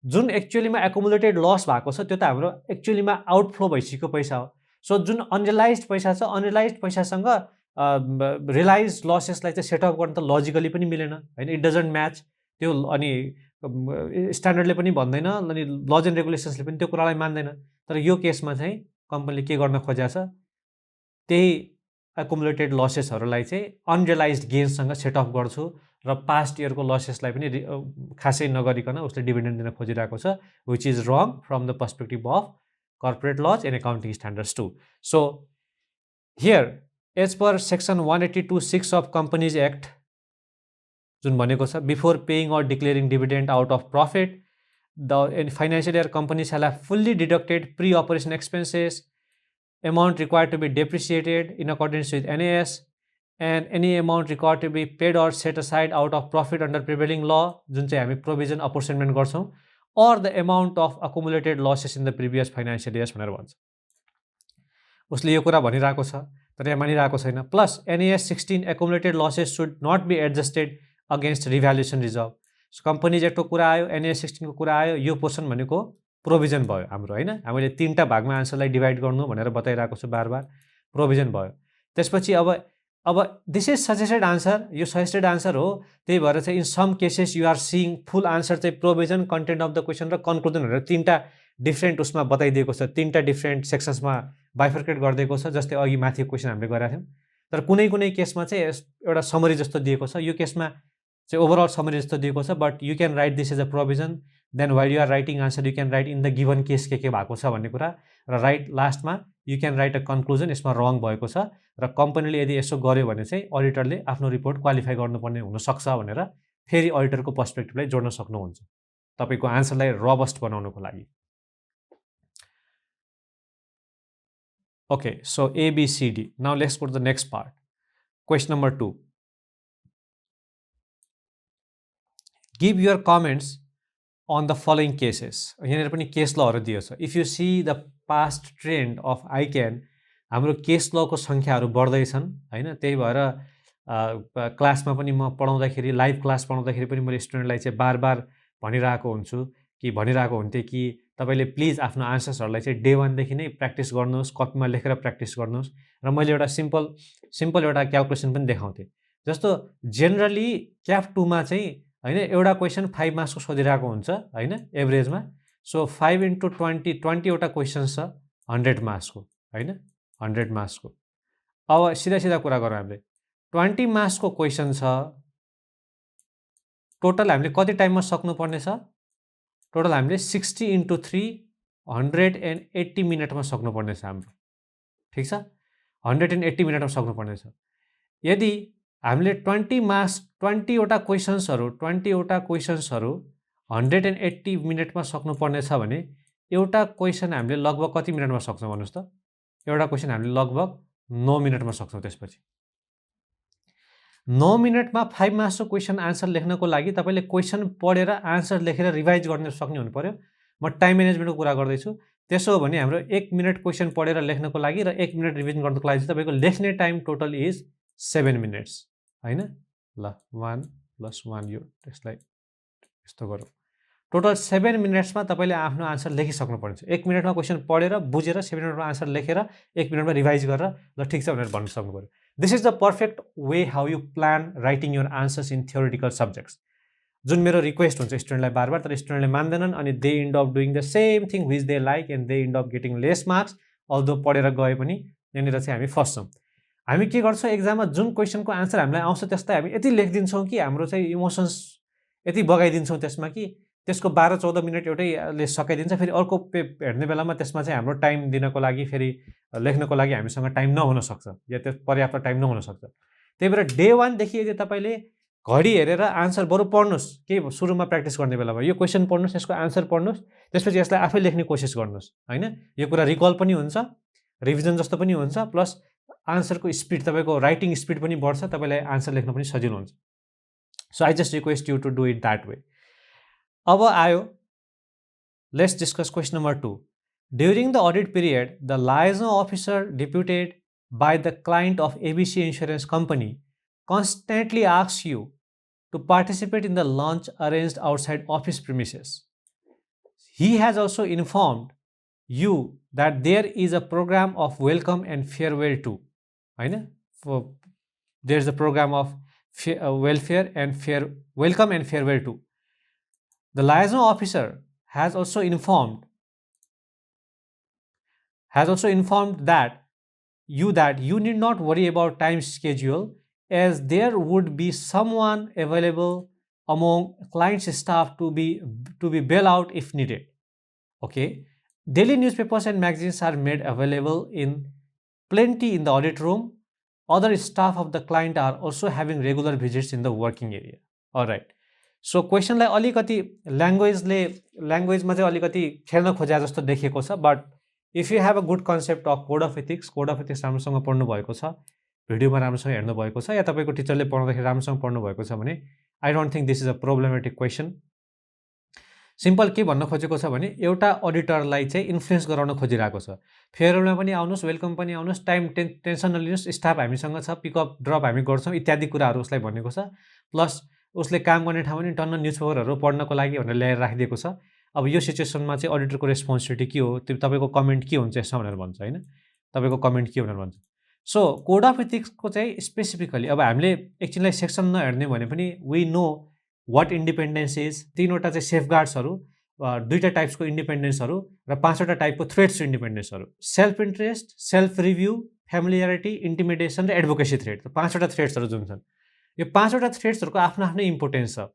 जुन एक्चुअलीमा एकुमुलेटेड लस भएको छ त्यो त हाम्रो एक्चुअलीमा आउटफ्लो भइसकेको पैसा हो. सो जुन अनरियलाइज्ड पैसा छ, अनरियलाइज्ड पैसासँग रियलाइज लसेसलाई चाहिँ सेटअप गर्न त लजिकली पनि मिलेन. हैन, इट डजन्ट म्याच त्यो. अनि स्ट्यान्डर्डले पनि भन्दैन, अनि लज एन्ड रेगुलेसन्सले पनि त्यो कुरालाई मान्दैन. तर यो केसमा चाहिँ कम्पनीले के गर्न खोजेको छ, त्यही एकुमुलेटेड लसेसहरुलाई चाहिँ अनरियलाइज्ड गेन्ससँग सेटअप गर्छु र पास्ट इयरको लसेसलाई पनि खासै नगरिकन उसले डिभिडेन्ड दिन खोजिरहेको छ, which is wrong from the perspective of corporate laws and accounting standards too. So here as per section 182(6) of Companies Act, जुन भनेको छ, before paying or declaring dividend out of profit, the financial year company shall have fully deducted pre-operation expenses, amount required to be depreciated in accordance with NAS, and any amount required to be paid or set aside out of profit under prevailing law, जुन चाहिँ हामी provision apportionment गर्छौं, or the amount of accumulated losses in the previous financial years भनेर भन्छ. उसले यो कुरा भनिरहेको छ तर यहाँ मानिरहेको छैन. Plus NAS 16 accumulated losses should not be adjusted against revaluation reserve. Companies एक्टको कुरा आयो, NAS 16 को कुरा आयो, यो पोर्सन भनेको प्रोभिजन भयो हाम्रो. हैन, हामीले तीनटा भागमा आन्सरलाई डिभाइड गर्नु भनेर बताइरहेको छु बार बार. प्रोभिजन भयो. त्यसपछि अब दिस इज सजेस्टेड आन्सर, यो सजेस्टेड आन्सर हो. त्यही भएर चाहिँ in some cases you are seeing full answer चाहिँ provision, content of the question र कन्क्लुजन भनेर तीनटा डिफ्रेन्ट उसमा बताइदिएको छ, तीनटा डिफ्रेन्ट सेक्सन्समा बाइफर्केट गरिदिएको छ, जस्तै अघि माथिको क्वेसन हामीले गरेका थियौं. तर कुनै कुनै केसमा चाहिँ एउटा समरी जस्तो दिएको छ. यो केसमा चाहिँ ओभरअल समरी जस्तो दिएको छ, but you can write this as a provision, then while you are writing answer you can write in the given case के भएको छ भन्ने कुरा, र राइट लास्टमा you can write a conclusion, यसमा रङ भएको छ र कम्पनीले यदि यसो गर्यो भने चाहिँ अडिटरले आफ्नो रिपोर्ट क्वालिफाई गर्नुपर्ने हुनसक्छ भनेर फेरि अडिटरको पर्सपेक्टिभलाई जोड्न सक्नुहुन्छ तपाईको आन्सरलाई रबस्ट बनाउनको लागि. Okay, so A, B, C, D. Now let's go to the next part. Question number 2. Give your comments on the following cases. यहाँनिर पनि केस लहरु दिएको छ. If you see the past trend of ICANN, हाम्रो case लको संख्याहरु बढ्दै छन् हैन. त्यही भएर क्लासमा पनि म पढाउँदाखेरि लाइभ क्लास पढाउँदाखेरि पनि मैले स्टुडेन्टलाई चाहिँ बार-बार भनिरहेको हुन्छु कि भनिरहेको हुन्थे कि तपाईले प्लिज आफ्नो आन्सर्सहरुलाई चाहिँ डे 1 देखि नै प्र्याक्टिस गर्नुहोस्, कपीमा लेखेर प्र्याक्टिस गर्नुहोस्. र मैले एउटा सिम्पल एउटा क्याल्कुलेसन पनि देखाउँथे. जस्तो जेनरली क्याफ 2 मा चाहिँ हैन एउटा क्वेशन 5 मार्क्सको सोधिरहेको हुन्छ हैन एभरेजमा. सो 5 into 20 वटा क्वेशन्स छ 100 मार्क्सको हैन 100 मार्क्सको. अब सिधा कुरा गरौँ हामीले 20 मार्क्सको क्वेशन छ. टोटल हामीले कति टाइममा सक्नु पर्ने छ? टोटल हामीले 60 into 3 180 मिनेटमा सक्नु पर्ने छ हाम्रो. ठीक छ 180 मिनेटमा सक्नु पर्ने छ. यदि हामीले 20 मार्क्स 20 वटा क्वेशन्सहरु 180 मिनेटमा सक्नु पर्ने छ भने एउटा क्वेशन हामीले लगभग कति मिनेटमा सक्छौं भन्नुस् त? एउटा क्वेशन हामीले लगभग 9 मिनेटमा सक्छौं. त्यसपछि 9 मिनेटमा 5 मार्क्सको क्वेशन आन्सर लेख्नको लागि तपाईले क्वेशन पढेर आन्सर लेखेर रिभाइज गर्न सक्ने हुनु पर्यो. म टाइम म्यानेजमेन्टको कुरा गर्दै छु. त्यसो हो भने हाम्रो 1 मिनेट क्वेशन पढेर लेख्नको लागि र 1 मिनेट रिभिजन गर्नको लागि तपाईको लेख्ने टाइम टोटल इज 7 मिनेट्स हैन. ल 1 + 1 यो त्यसलाई यस्तो गरौँ. टोटल 7 मिनेट्समा तपाईले आफ्नो आन्सर लेखिसक्नु पर्छ. 1 मिनेटमा क्वेशन पढेर बुझेर 7 मिनेटमा आन्सर लेखेर 1 मिनेटमा रिभाइज गरेर ल ठीक छ भनेर भन्न सक्नु पर्यो. This is the perfect way how you plan writing your answers in theoretical subjects. जुन मेरो रिक्वेस्ट हुन्छ स्टुडेन्टलाई बार-बार, तर स्टुडेन्टले मान्दैनन् अनि they and up doing the same thing which they like and they and up getting lace marks. Although पढेर गए पनि यहाँनिर चाहिँ हामी फस्छौँ. हामी के गर्छौँ एक्जाममा जुन क्वेशनको आन्सर हामीलाई आउँछ त्यसलाई हामी यति लेखिदिन्छौँ कि हाम्रो चाहिँ इमोसन्स यति बगाइदिन्छौँ त्यसमा कि त्यसको 12-14 मिनेट एउटैले सकाइदिन्छ. फेरि अर्को हेर्ने बेलामा त्यसमा चाहिँ हाम्रो टाइम दिनको लागि फेरि लेख्नको लागि हामीसँग टाइम नहुन सक्छ या त्यो पर्याप्त टाइम नहुन सक्छ. त्यही भएर डे 1 देखि यदि तपाईले घडी हेरेर आन्सर बरु पढ्नुस् के सुरुमा प्र्याक्टिस गर्ने बेलामा यो क्वेशन पढ्नुस्, यसको आन्सर पढ्नुस्, त्यसपछि यसलाई आफै लेख्ने कोसिस गर्नुस् हैन. यो कुरा रिकल पनि हुन्छ, रिभिजन जस्तो पनि हुन्छ, प्लस आन्सरको स्पिड तपाईको राइटिङ स्पिड पनि बढ्छ, तपाईलाई आन्सर लेख्न पनि सजिलो हुन्छ. So I just request you to do it that way. अब आयो let's discuss question number 2. During the audit period, the liaison officer deputed by the client of ABC Insurance Company constantly asks you to participate in the lunch arranged outside office premises. He has also informed you that there is a program of welcome and farewell too. There is a program of welfare and welcome and farewell too. The liaison officer has also informed that you need not worry about time schedule, as there would be someone available among client's staff to be bail out if needed. Okay, daily newspapers and magazines are made available in plenty in the audit room. Other staff of the client are also having regular visits in the working area. All right. So क्वेशनलाई अलिकति ल्याङ्ग्वेजमा चाहिँ अलिकति खेल्न खोजे जस्तो देखिएको छ. But if you have a good concept of code of ethics राम्रोसँग पढ्नु भएको छ, भिडियोमा राम्रोसँग हेर्नु भएको छ, या तपाईको टिचरले पढाउँदाखेरि राम्रोसँग पढ्नु भएको छ भने I don't think this is a problematic question. Simple के भन्न खोजेको छ भने एउटा अडिटरलाई चाहिँ इन्फ्लुएन्स गराउन खोजिरहेको छ. फेयरवेलमा पनि आउनुहोस्, वेलकम पनि आउनुहोस्, टाइम टेन्सन नलिनुहोस्, स्टाफ हामीसँग छ, पिकअप ड्रप हामी गर्छौँ इत्यादि कुराहरू उसलाई भनेको छ. प्लस उसले काम गर्ने ठाउँमा नि टन्न न्युजपेपरहरू पढ्नको लागि भनेर ल्याएर राखिदिएको छ. अब यो सिचुएसनमा चाहिँ अडिटरको रेस्पोन्सिबिलिटी के हो, त्यो तपाईँको कमेन्ट के हुन्छ यसमा भनेर भन्छ हैन. तपाईँको कमेन्ट के भनेर भन्छ. सो कोड अफ एथिक्सको चाहिँ स्पेसिफिकली अब हामीले एकछिनलाई सेक्सन नहेर्ने भने पनि we know what independence is. 3वटा चाहिँ सेफगार्ड्सहरू, 2टा टाइप्सको इन्डिपेन्डेन्सहरू र 5वटा टाइपको थ्रेट्स इन्डिपेन्डेन्सहरू. Self interest, self review, familiarity, intimidation र एडभोकेसी थ्रेट. 5वटा थ्रेट्सहरू जुन छन्, यो 5वटा थ्रेट्सहरूको आफ्नो आफ्नो इम्पोर्टेन्स छ.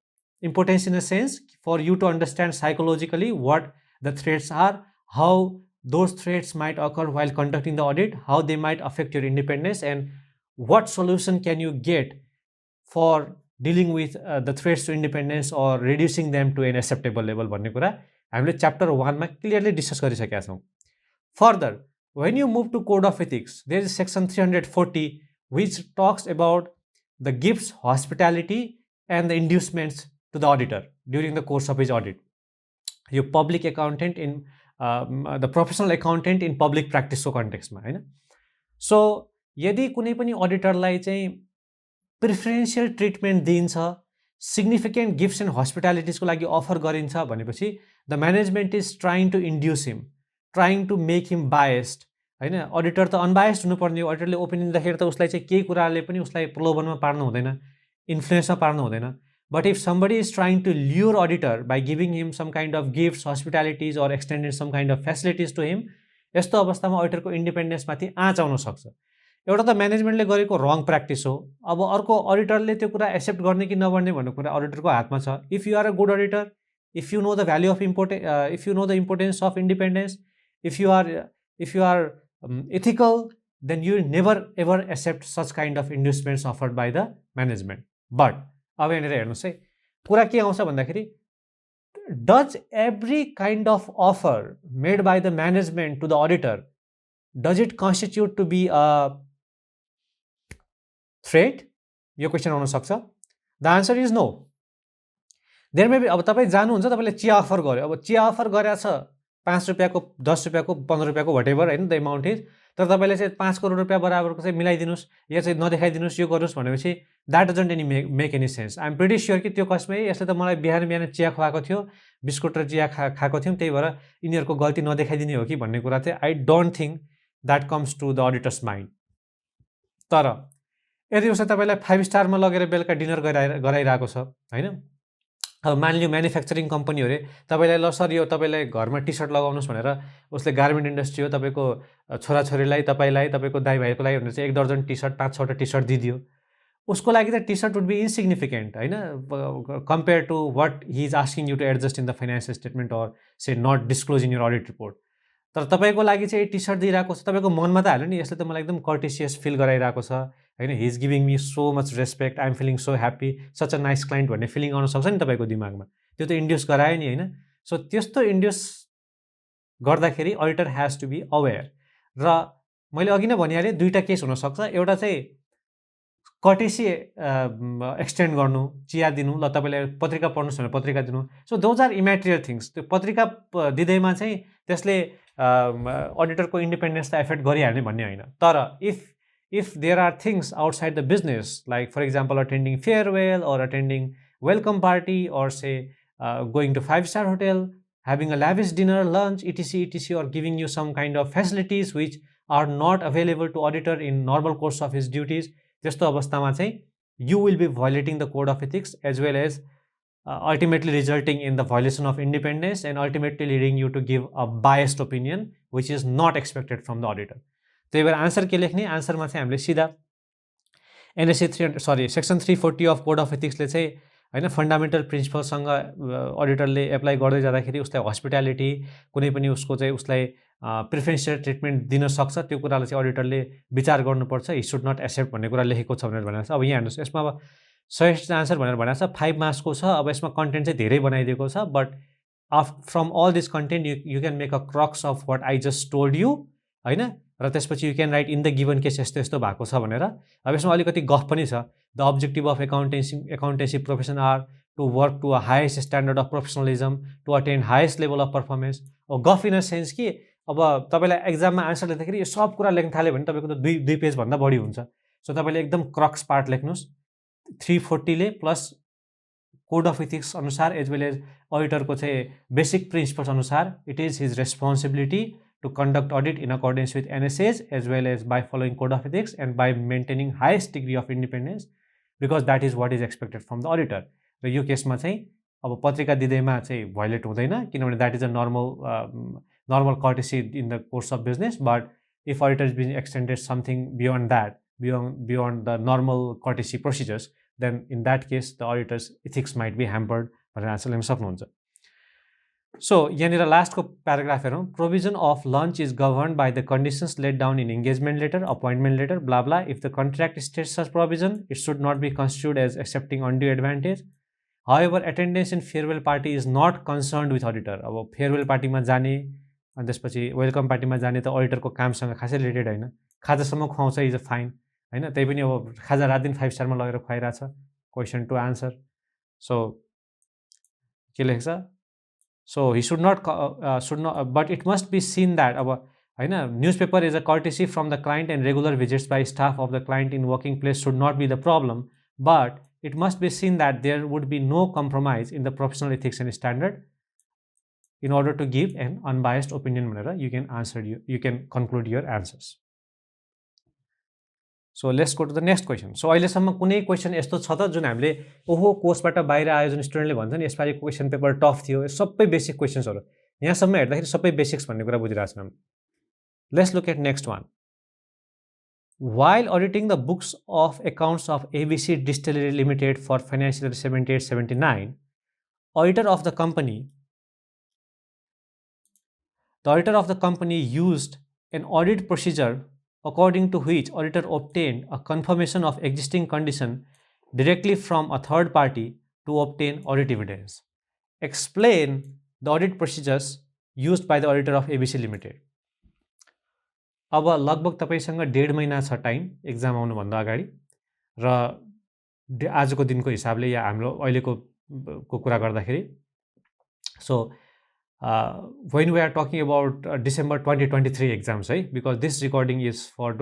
Importance in the sense for you to understand psychologically what the threats are, how those threats might occur while conducting the audit, how they might affect your independence, and what solution can you get for dealing with the threats to independence or reducing them to an acceptable level भन्ने कुरा हामीले chapter 1 मा clearly discuss गरिसकेका छौँ. Further when you move to code of ethics, there is section 340 which talks about the gifts, hospitality and the inducements to the auditor during the course of his audit. यो public accountant in the professional accountant in public प्र्याक्टिसको कन्टेक्स्टमा होइन। So यदि कुनै पनि अडिटरलाई चाहिँ preferential treatment दिइन्छ, सिग्निफिकेन्ट गिफ्ट्स एन्ड हस्पिटालिटिजको लागि अफर गरिन्छ भनेपछि the management is trying to induce him, trying to make him biased होइन। अडिटर त अनबायस्ड हुनुपर्ने हो। अडिटरले ओपिनियन दिँदाखेरि त उसलाई चाहिँ केही कुराले पनि उसलाई प्रलोभनमा पार्नु हुँदैन, इन्फ्लुएन्समा पार्नु हुँदैन। But if somebody is trying to lure auditor by giving him some kind of gifts, hospitalities or extended some kind of facilities to him, यस्तो अवस्थामा अडिटरको इन्डिपेन्डेन्समाथि आँच आउन सक्छ। एउटा त म्यानेजमेन्टले गरेको रङ प्र्याक्टिस हो। अब अर्को अडिटरले त्यो कुरा एक्सेप्ट गर्ने कि नगर्ने भन्ने कुरा अडिटरको हातमा छ। If you are a good auditor, if you know the value of if you know the importance of independence, if you are ethical, then you will never ever accept such kind of inducements offered by the management. But अब यहाँनिर हेर्नुहोस् है, कुरा के आउँछ भन्दाखेरि does every kind of offer made by the management to the auditor, does it constitute to be a threat? यो question आउन सक्छ। The answer is no. There may be, अब तपाईँ जानुहुन्छ, तपाईँले चिया अफर गर्यो, अब चिया अफर गरेको छ 5 रुपियाँको, 10 रुपियाँको, 15 रुपियाँको, भटेभर होइन द एमाउन्ट इज, तर तपाईँले चाहिँ 5 करोड रुपियाँ बराबरको चाहिँ मिलाइदिनुहोस् या चाहिँ नदेखाइदिनुहोस्, यो गर्नुहोस् भनेपछि that doesn't any make any sense. I'm pretty sure कि त्यो कसमै यसले त मलाई बिहान बिहान चिया खुवाएको थियो, बिस्कुट र चिया खाएको थियौँ, त्यही भएर यिनीहरूको गल्ती नदेखाइदिने हो कि भन्ने कुरा चाहिँ I don't think that comes to the auditor's mind. तर यदि उसले तपाईँलाई 5 स्टारमा लगेर बेलुका डिनर गराइरहेको छ होइन, अब मानिलियो म्यानुफ्याक्चरिङ कम्पनी हो अरे, तपाईँलाई ल सर यो तपाईँलाई घरमा टी सर्ट लगाउनुहोस् भनेर उसले गार्मेन्ट इन्डस्ट्री हो, तपाईँको छोराछोरीलाई, तपाईँलाई, तपाईँको दाइ भाइको लागि भनेर चाहिँ 1 दर्जन टी सर्ट, 5-6वटा टी सर्ट दिदियो, उसको लागि त T shirt would be insignificant होइन, compare to what he is asking you to adjust in the financial statement or say not disclose in your audit report. तर तपाईँको लागि चाहिँ टी सर्ट दिइरहेको छ, तपाईँको मनमा त हाल्यो नि यसले त मलाई एकदम कर्टिसियस फिल गराइरहेको छ होइन, he is giving me so much respect, I am feeling so happy, such a nice client भन्ने फिलिङ आउन सक्छ नि तपाईँको दिमागमा, त्यो त इन्ड्युस गरायो नि होइन। सो त्यस्तो इन्ड्युस गर्दाखेरि auditor has to be aware. र मैले अघि नै भनिहालेँ दुईवटा केस हुनसक्छ, एउटा चाहिँ कर्टेसी एक्सटेन्ड गर्नु, चिया दिनु, ल तपाईँले पत्रिका पढ्नुहोस् भनेर पत्रिका दिनु, so those are immaterial things. त्यो पत्रिका दिँदैमा चाहिँ त्यसले अडिटरको इन्डिपेन्डेन्सलाई एफेक्ट गरिहाल्ने भन्ने होइन। तर if there are things outside the business, like for example attending farewell or attending welcome party or say going to 5-star hotel, having a lavish dinner, lunch, etc, or giving you some kind of facilities which are not available to auditor in normal course of his duties, त्यस्तो अवस्थामा चाहिँ you will be violating the code of ethics as well as ultimately resulting in the violation of independence and ultimately leading you to give a biased opinion which is not expected from the auditor. त्यही भएर answer के लेख्ने, आन्सरमा चाहिँ हामीले सिधा section 340 of code of एथिक्सले चाहिँ होइन fundamental प्रिन्सिपलसँग अडिटरले apply गर्दै जाँदाखेरि उसलाई हस्पिटालिटी, कुनै पनि उसको चाहिँ उसलाई प्रिफरेन्सियल ट्रिटमेन्ट दिन सक्छ, त्यो कुरालाई चाहिँ अडिटरले विचार गर्नुपर्छ, हि सुड नट एक्सेप्ट भन्ने कुरा लेखेको छ भनेर भनेको छ। अब यहाँ हेर्नुहोस्, यसमा अब सजेस्ट आन्सर भनेर भनेको छ 5 मार्क्सको छ। अब यसमा कन्टेन्ट चाहिँ धेरै बनाइदिएको छ, but from all this content you can make a crux of what I just told you होइन, र त्यसपछि you can write in the given case यस्तो यस्तो भएको छ भनेर। अब यसमा अलिकति गफ पनि छ। The objective of accountancy profession are to work to a highest standard of professionalism to attain highest level of performance. अब गफ इन अ सेन्स कि अब तपाईँलाई एक्जाममा आन्सर लेख्दाखेरि यो सब कुरा लेख्न थाल्यो भने तपाईँको त दुई पेजभन्दा बढी हुन्छ। सो तपाईँले एकदम क्रक्स पार्ट लेख्नुहोस् 340ले प्लस कोड अफ इथिक्स अनुसार एज वेल एज अडिटरको चाहिँ बेसिक प्रिन्सिपल्स अनुसार it is his responsibility to conduct audit in accordance with NSAs as well as by following code of ethics and by maintaining highest degree of independence because that is what is expected from the auditor. र यो केसमा चाहिँ अब पत्रिका दिँदैमा चाहिँ violate हुँदैन किनभने that is a normal courtesy in the course of business, but if auditor is been extended something beyond that, beyond the normal courtesy procedures, then in that case the auditor's ethics might be hampered भनेर answer ल्याउन सक्नुहुन्छ। सो यहाँनिर लास्टको paragraph हेरौँ। Provision of lunch is govern by the conditions laid down in engagement letter, appointment letter, blah blah. If the contract states such provision it should not be constitute as accepting undue advantage. However attendance in farewell party is not concerned with auditor. अब farewell पार्टीमा जाने अनि त्यसपछि welcome पार्टीमा जाने त अडिटरको कामसँग खासै related होइन। खाजासम्म खुवाउँछ इज अ फाइन होइन, त्यही पनि अब खाजा रात दिन 5 स्टारमा लगेर खुवाइरहेछ। Question to answer. सो के लेख्छ, So he should not but it must be seen that our newspaper is a courtesy from the client and regular visits by staff of the client in working place should not be the problem, but it must be seen that there would be no compromise in the professional ethics and standard in order to give an unbiased opinion. You can conclude your answers. So let's go to the next question. So अहिलेसम्म कुनै question यस्तो छ त जुन हामीले ओहो कोर्सबाट बाहिर आयो जुन स्टुडेन्टले भन्छ नि यसपालि क्वेसन पेपर टफ थियो, सबै बेसिक क्वेसन्सहरू यहाँसम्म हेर्दाखेरि सबै बेसिक्स भन्ने कुरा बुझिरहेछौँ हामी. Let's look at next one. While auditing the books of accounts of ABC Distillery Limited for financial year 78-79, auditor of the company used an audit procedure according to which auditor obtained a confirmation of existing condition directly from a third party to obtain audit evidence. Explain the audit procedures used by the auditor of ABC Limited. अब लगभग तपाईसँग 1.5 महिना छ time exam आउनुभन्दा अगाडि र आजको दिनको हिसाबले या हाम्रो अहिलेको कुरा गर्दाखेरि so when we are talking about December 2023 exams, right? Because this recording is for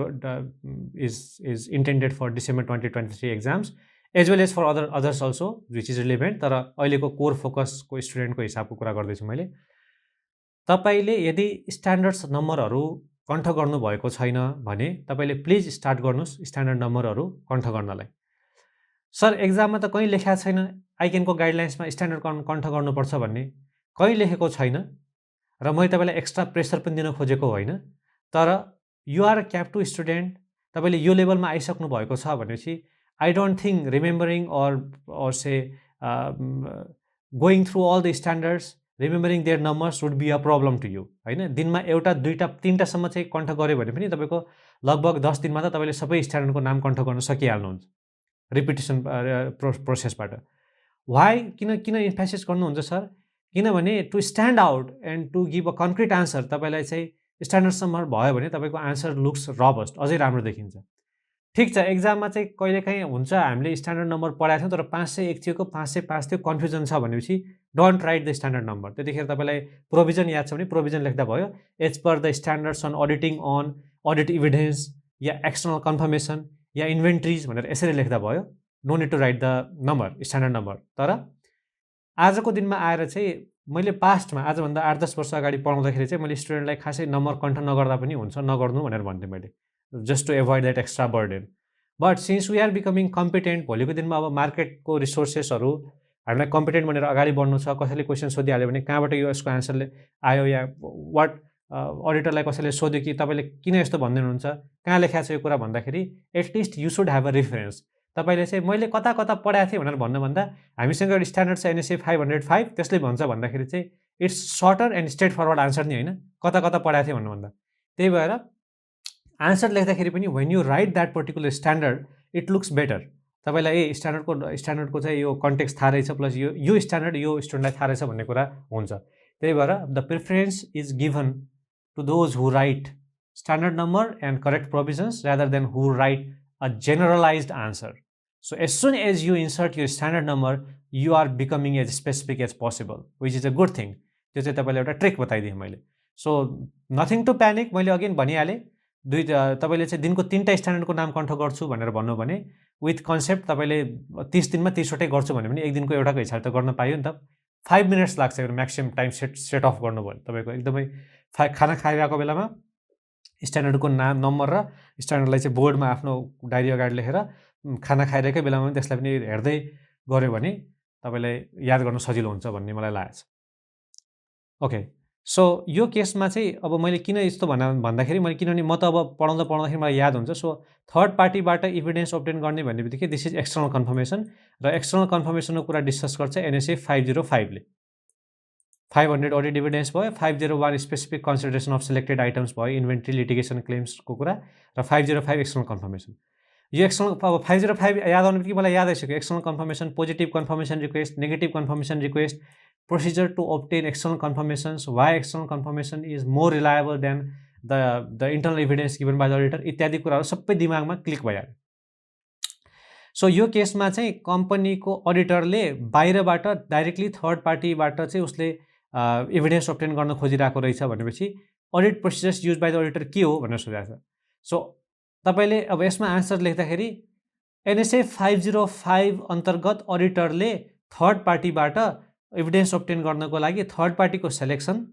is intended for December 2023 exams as well as for others also, which is relevant. तर अहिलेको कोर फोकसको स्टुडेन्टको हिसाबको कुरा गर्दैछु मैले. तपाईले यदि स्ट्यान्डर्ड्स नम्बरहरू कण्ठ गर्नुभएको छैन भने तपाईले प्लिज स्टार्ट गर्नुस् स्ट्यान्डर्ड नम्बरहरू कण्ठ गर्नलाई. सर एक्जाममा त कहीँ लेखेको छैन आइकेनको गाइडलाइन्समा स्ट्यान्डर्ड कण्ठ गर्नुपर्छ भन्ने कहीँ लेखेको छैन र मैले तपाईलाई एक्स्ट्रा प्रेसर पनि दिन खोजेको होइन. तर you are a cap two student, तपाईले यो लेभलमा आइसक्नु भएको छ भनेपछि I don't think remembering or say going through all the standards remembering their numbers would be a problem to you. होइन, दिनमा एउटा दुईटा तीनटासम्म चाहिँ कण्ठ गऱ्यो भने पनि तपाईँको लगभग 10 दिनमा त तपाईँले सबै स्ट्यान्डर्डको नाम कण्ठ गर्न सकिहाल्नुहुन्छ रिपिटेसन प्रोसेसबाट. वाइ किन इम्फेसिस गर्नुहुन्छ सर? किनभने to stand out and to give a concrete answer तपाईँलाई चाहिँ स्ट्यान्डर्डसम्म भयो भने तपाईँको आन्सर लुक्स रबस्ट, अझै राम्रो देखिन्छ. ठिक छ, एक्जाममा चाहिँ कहिलेकाहीँ हुन्छ हामीले स्ट्यान्डर्ड नम्बर पढाएको थियौँ तर 501 थियो 505 थियो कन्फ्युजन छ भनेपछि don't write the standard number. त्यतिखेर तपाईँलाई प्रोभिजन याद छ भने प्रोभिजन लेख्दा भयो. As per the standards on auditing on audit evidence या एक्सटर्नल कन्फर्मेसन या इन्भेन्ट्रिज भनेर यसरी लेख्दा भयो. No need to write the number standard number. तर आजको दिनमा आएर चाहिँ मैले पास्टमा आजभन्दा 8-10 वर्ष अगाडि पढाउँदाखेरि चाहिँ मैले स्टुडेन्टलाई खासै नम्बर कण्ठ नगर्दा पनि हुन्छ नगर्नु भनेर भन्थेँ मैले, just to avoid that extra burden. But since we are becoming competent, भोलिको दिनमा अब मार्केटको रिसोर्सेसहरू हामीलाई कम्पिटेन्ट भनेर अगाडि बढ्नु छ. कसैले क्वेसन सोधिहाल्यो भने कहाँबाट यसको आन्सरले आयो या वाट अडिटरलाई कसैले सोध्यो कि तपाईँले किन यस्तो भन्दै हुनुहुन्छ कहाँ लेखाएको छ यो कुरा भन्दाखेरि at least you should have a reference. तपाईँले चाहिँ मैले कता कता पढाएको थिएँ भनेर भन्नुभन्दा हामीसँग एउटा स्ट्यान्डर्ड छ एनएसए 505 त्यसले भन्छ भन्दाखेरि चाहिँ it's shorter and straight forward answer नि होइन, कता कता पढाएको थिएँ भन्नुभन्दा. त्यही भएर आन्सर लेख्दाखेरि पनि when you right that particular standard it looks better. तपाईँलाई ए स्ट्यान्डर्डको चाहिँ यो कन्टेक्स्ट थाहा रहेछ प्लस यो स्ट्यान्डर्ड यो स्टुडेन्टलाई थाहा रहेछ भन्ने कुरा हुन्छ. त्यही भएर the preference is given to those who write standard number and correct provisions rather than who write a generalized answer. So as soon as you insert your standard number, you are becoming as specific as possible, which is a good thing. त्यो चाहिँ तपाईँले एउटा trick बताइदिएँ मैले. So nothing to panic. मैले again भनिहालेँ तपाईँले चाहिँ दिनको 3टा स्ट्यान्डर्डको नाम कण्ठ गर्छु भनेर भन्नु भने विथ कन्सेप्ट तपाईँले 30 दिनमा 30वटै गर्छु भने पनि एक दिनको एउटाको हिसाब त गर्न पाइयो नि त. 5 मिनट्स लाग्छ एउटा म्याक्सिमम टाइम सेट अफ गर्नुभयो तपाईँको एकदमै खाना खाइरहेको बेलामा स्ट्यान्डर्डको नाम नम्बर र स्ट्यान्डर्डलाई चाहिँ बोर्डमा आफ्नो डायरी अगाडि लेखेर खाना खाइरहेकै बेलामा पनि त्यसलाई पनि हेर्दै गऱ्यो भने तपाईँलाई याद गर्न सजिलो हुन्छ भन्ने मलाई लागेको छ. ओके, सो यो केसमा चाहिँ अब मैले किन यस्तो भन्दाखेरि मैले किनभने म त अब पढाउँदाखेरि मलाई याद हुन्छ. सो थर्ड पार्टीबाट इभिडेन्स अब्टेन गर्ने भन्ने बित्तिकै दिस इज एक्सटर्नल कन्फर्मेसन र एक्सटर्नल कन्फर्मेसनको कुरा डिस्कस गर्छ एनएसए 505 ले. 500 अडिट इभिडेन्स भयो, 501 specific consideration of selected items भयो, इन्भेन्ट्री लिटिगेसन क्लेम्सको कुरा र 505 एक्सटर्नल कन्फर्मेसन. यो एक्सटर्नल अब 505 याद आउने बित्तिकै मलाई याद आइसक्यो. External confirmation, positive confirmation request, negative confirmation request, procedure to obtain external confirmations, why external confirmation is more reliable than the internal evidence given by the auditor इत्यादि कुराहरू सबै दिमागमा क्लिक भइहाल्यो. सो यो केसमा चाहिँ कम्पनीको अडिटरले बाहिरबाट डाइरेक्टली थर्ड पार्टीबाट चाहिँ उसले एभिडेन्स अब्टेन गर्न खोजिरहेको रहेछ भनेपछि audit procedures use by the auditor के हो भनेर सोधेको छ। सो तपाईँले अब यसमा आन्सर लेख्दाखेरि NSA 505 अन्तर्गत अडिटरले थर्ड पार्टीबाट एभिडेन्स अब्टेन गर्नको लागि थर्ड पार्टीको सेलेक्सन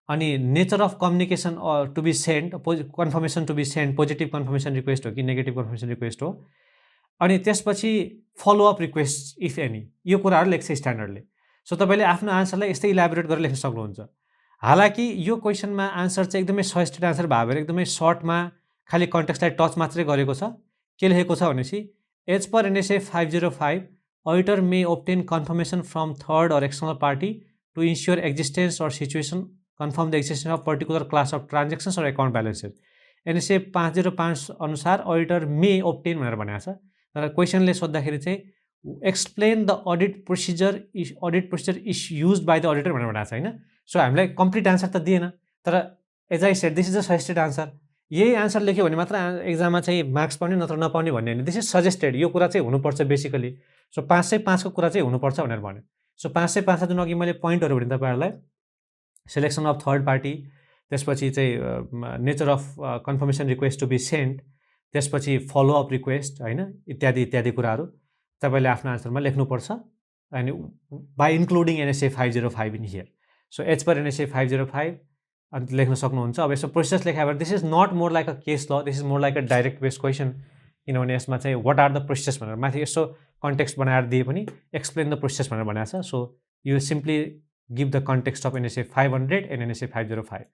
अनि nature of communication to be send confirmation to be send positive confirmation request हो कि नेगेटिभ कन्फर्मेसन रिक्वेस्ट हो, अनि त्यसपछि फलोअप रिक्वेस्ट इफ एनी, यो कुराहरू लेख्छ स्ट्यान्डर्डले। सो तपाईँले आफ्नो आन्सरलाई यस्तै इलाबोरेट गरेर लेख्न सक्नुहुन्छ। हालाकि यो क्वेसनमा आन्सर चाहिँ एकदमै सजेस्टेड आन्सर भएको भएर एकदमै सर्टमा खालि कन्टेक्स्टलाई टच मात्रै गरेको छ। के लेखेको छ भनेपछि as per NSA 505 auditor may obtain confirmation from third or external party to ensure existence or situation, confirm the existence of particular class of transactions or account balances. NSA 505 अनुसार auditor may obtain भनेर भनेको छ। तर क्वेसनले सोद्धाखेरि चाहिँ explain the audit procedure is used by the auditor भनेर भनेको छ होइन। सो हामीलाई कम्प्लिट आन्सर त दिएन, तर as I said this is the suggested answer. यही आन्सर लेख्यो भने मात्र एक्जाममा चाहिँ मार्क्स पाउने नत्र नपाउने भन्ने होइन, दिस इज सजेस्टेड, यो कुरा चाहिँ हुनुपर्छ बेसिकली। सो 505 को कुरा चाहिँ हुनुपर्छ भनेर भन्यो। सो 505 जुन अघि मैले पोइन्टहरू भने तपाईँहरूलाई सेलेक्सन अफ थर्ड पार्टी, त्यसपछि चाहिँ nature of confirmation request to be send, त्यसपछि फलोअप रिक्वेस्ट होइन, इत्यादि इत्यादि कुराहरू तपाईँले आफ्नो आन्सरमा लेख्नुपर्छ, अनि by including NSA 505 in here. So as per NSA 505 अन्त लेख्न सक्नुहुन्छ। अब यसो प्रोसेस लेखायो भने this is not more like a case law, this is more like a direct based question, किनभने यसमा चाहिँ वाट आर द प्रोसेस भनेर माथि यसो कन्टेक्स्ट बनाएर दिए पनि एक्सप्लेन द प्रोसेस भनेर भनेको छ। So you simply give the context of NSA 500 and NSA 505।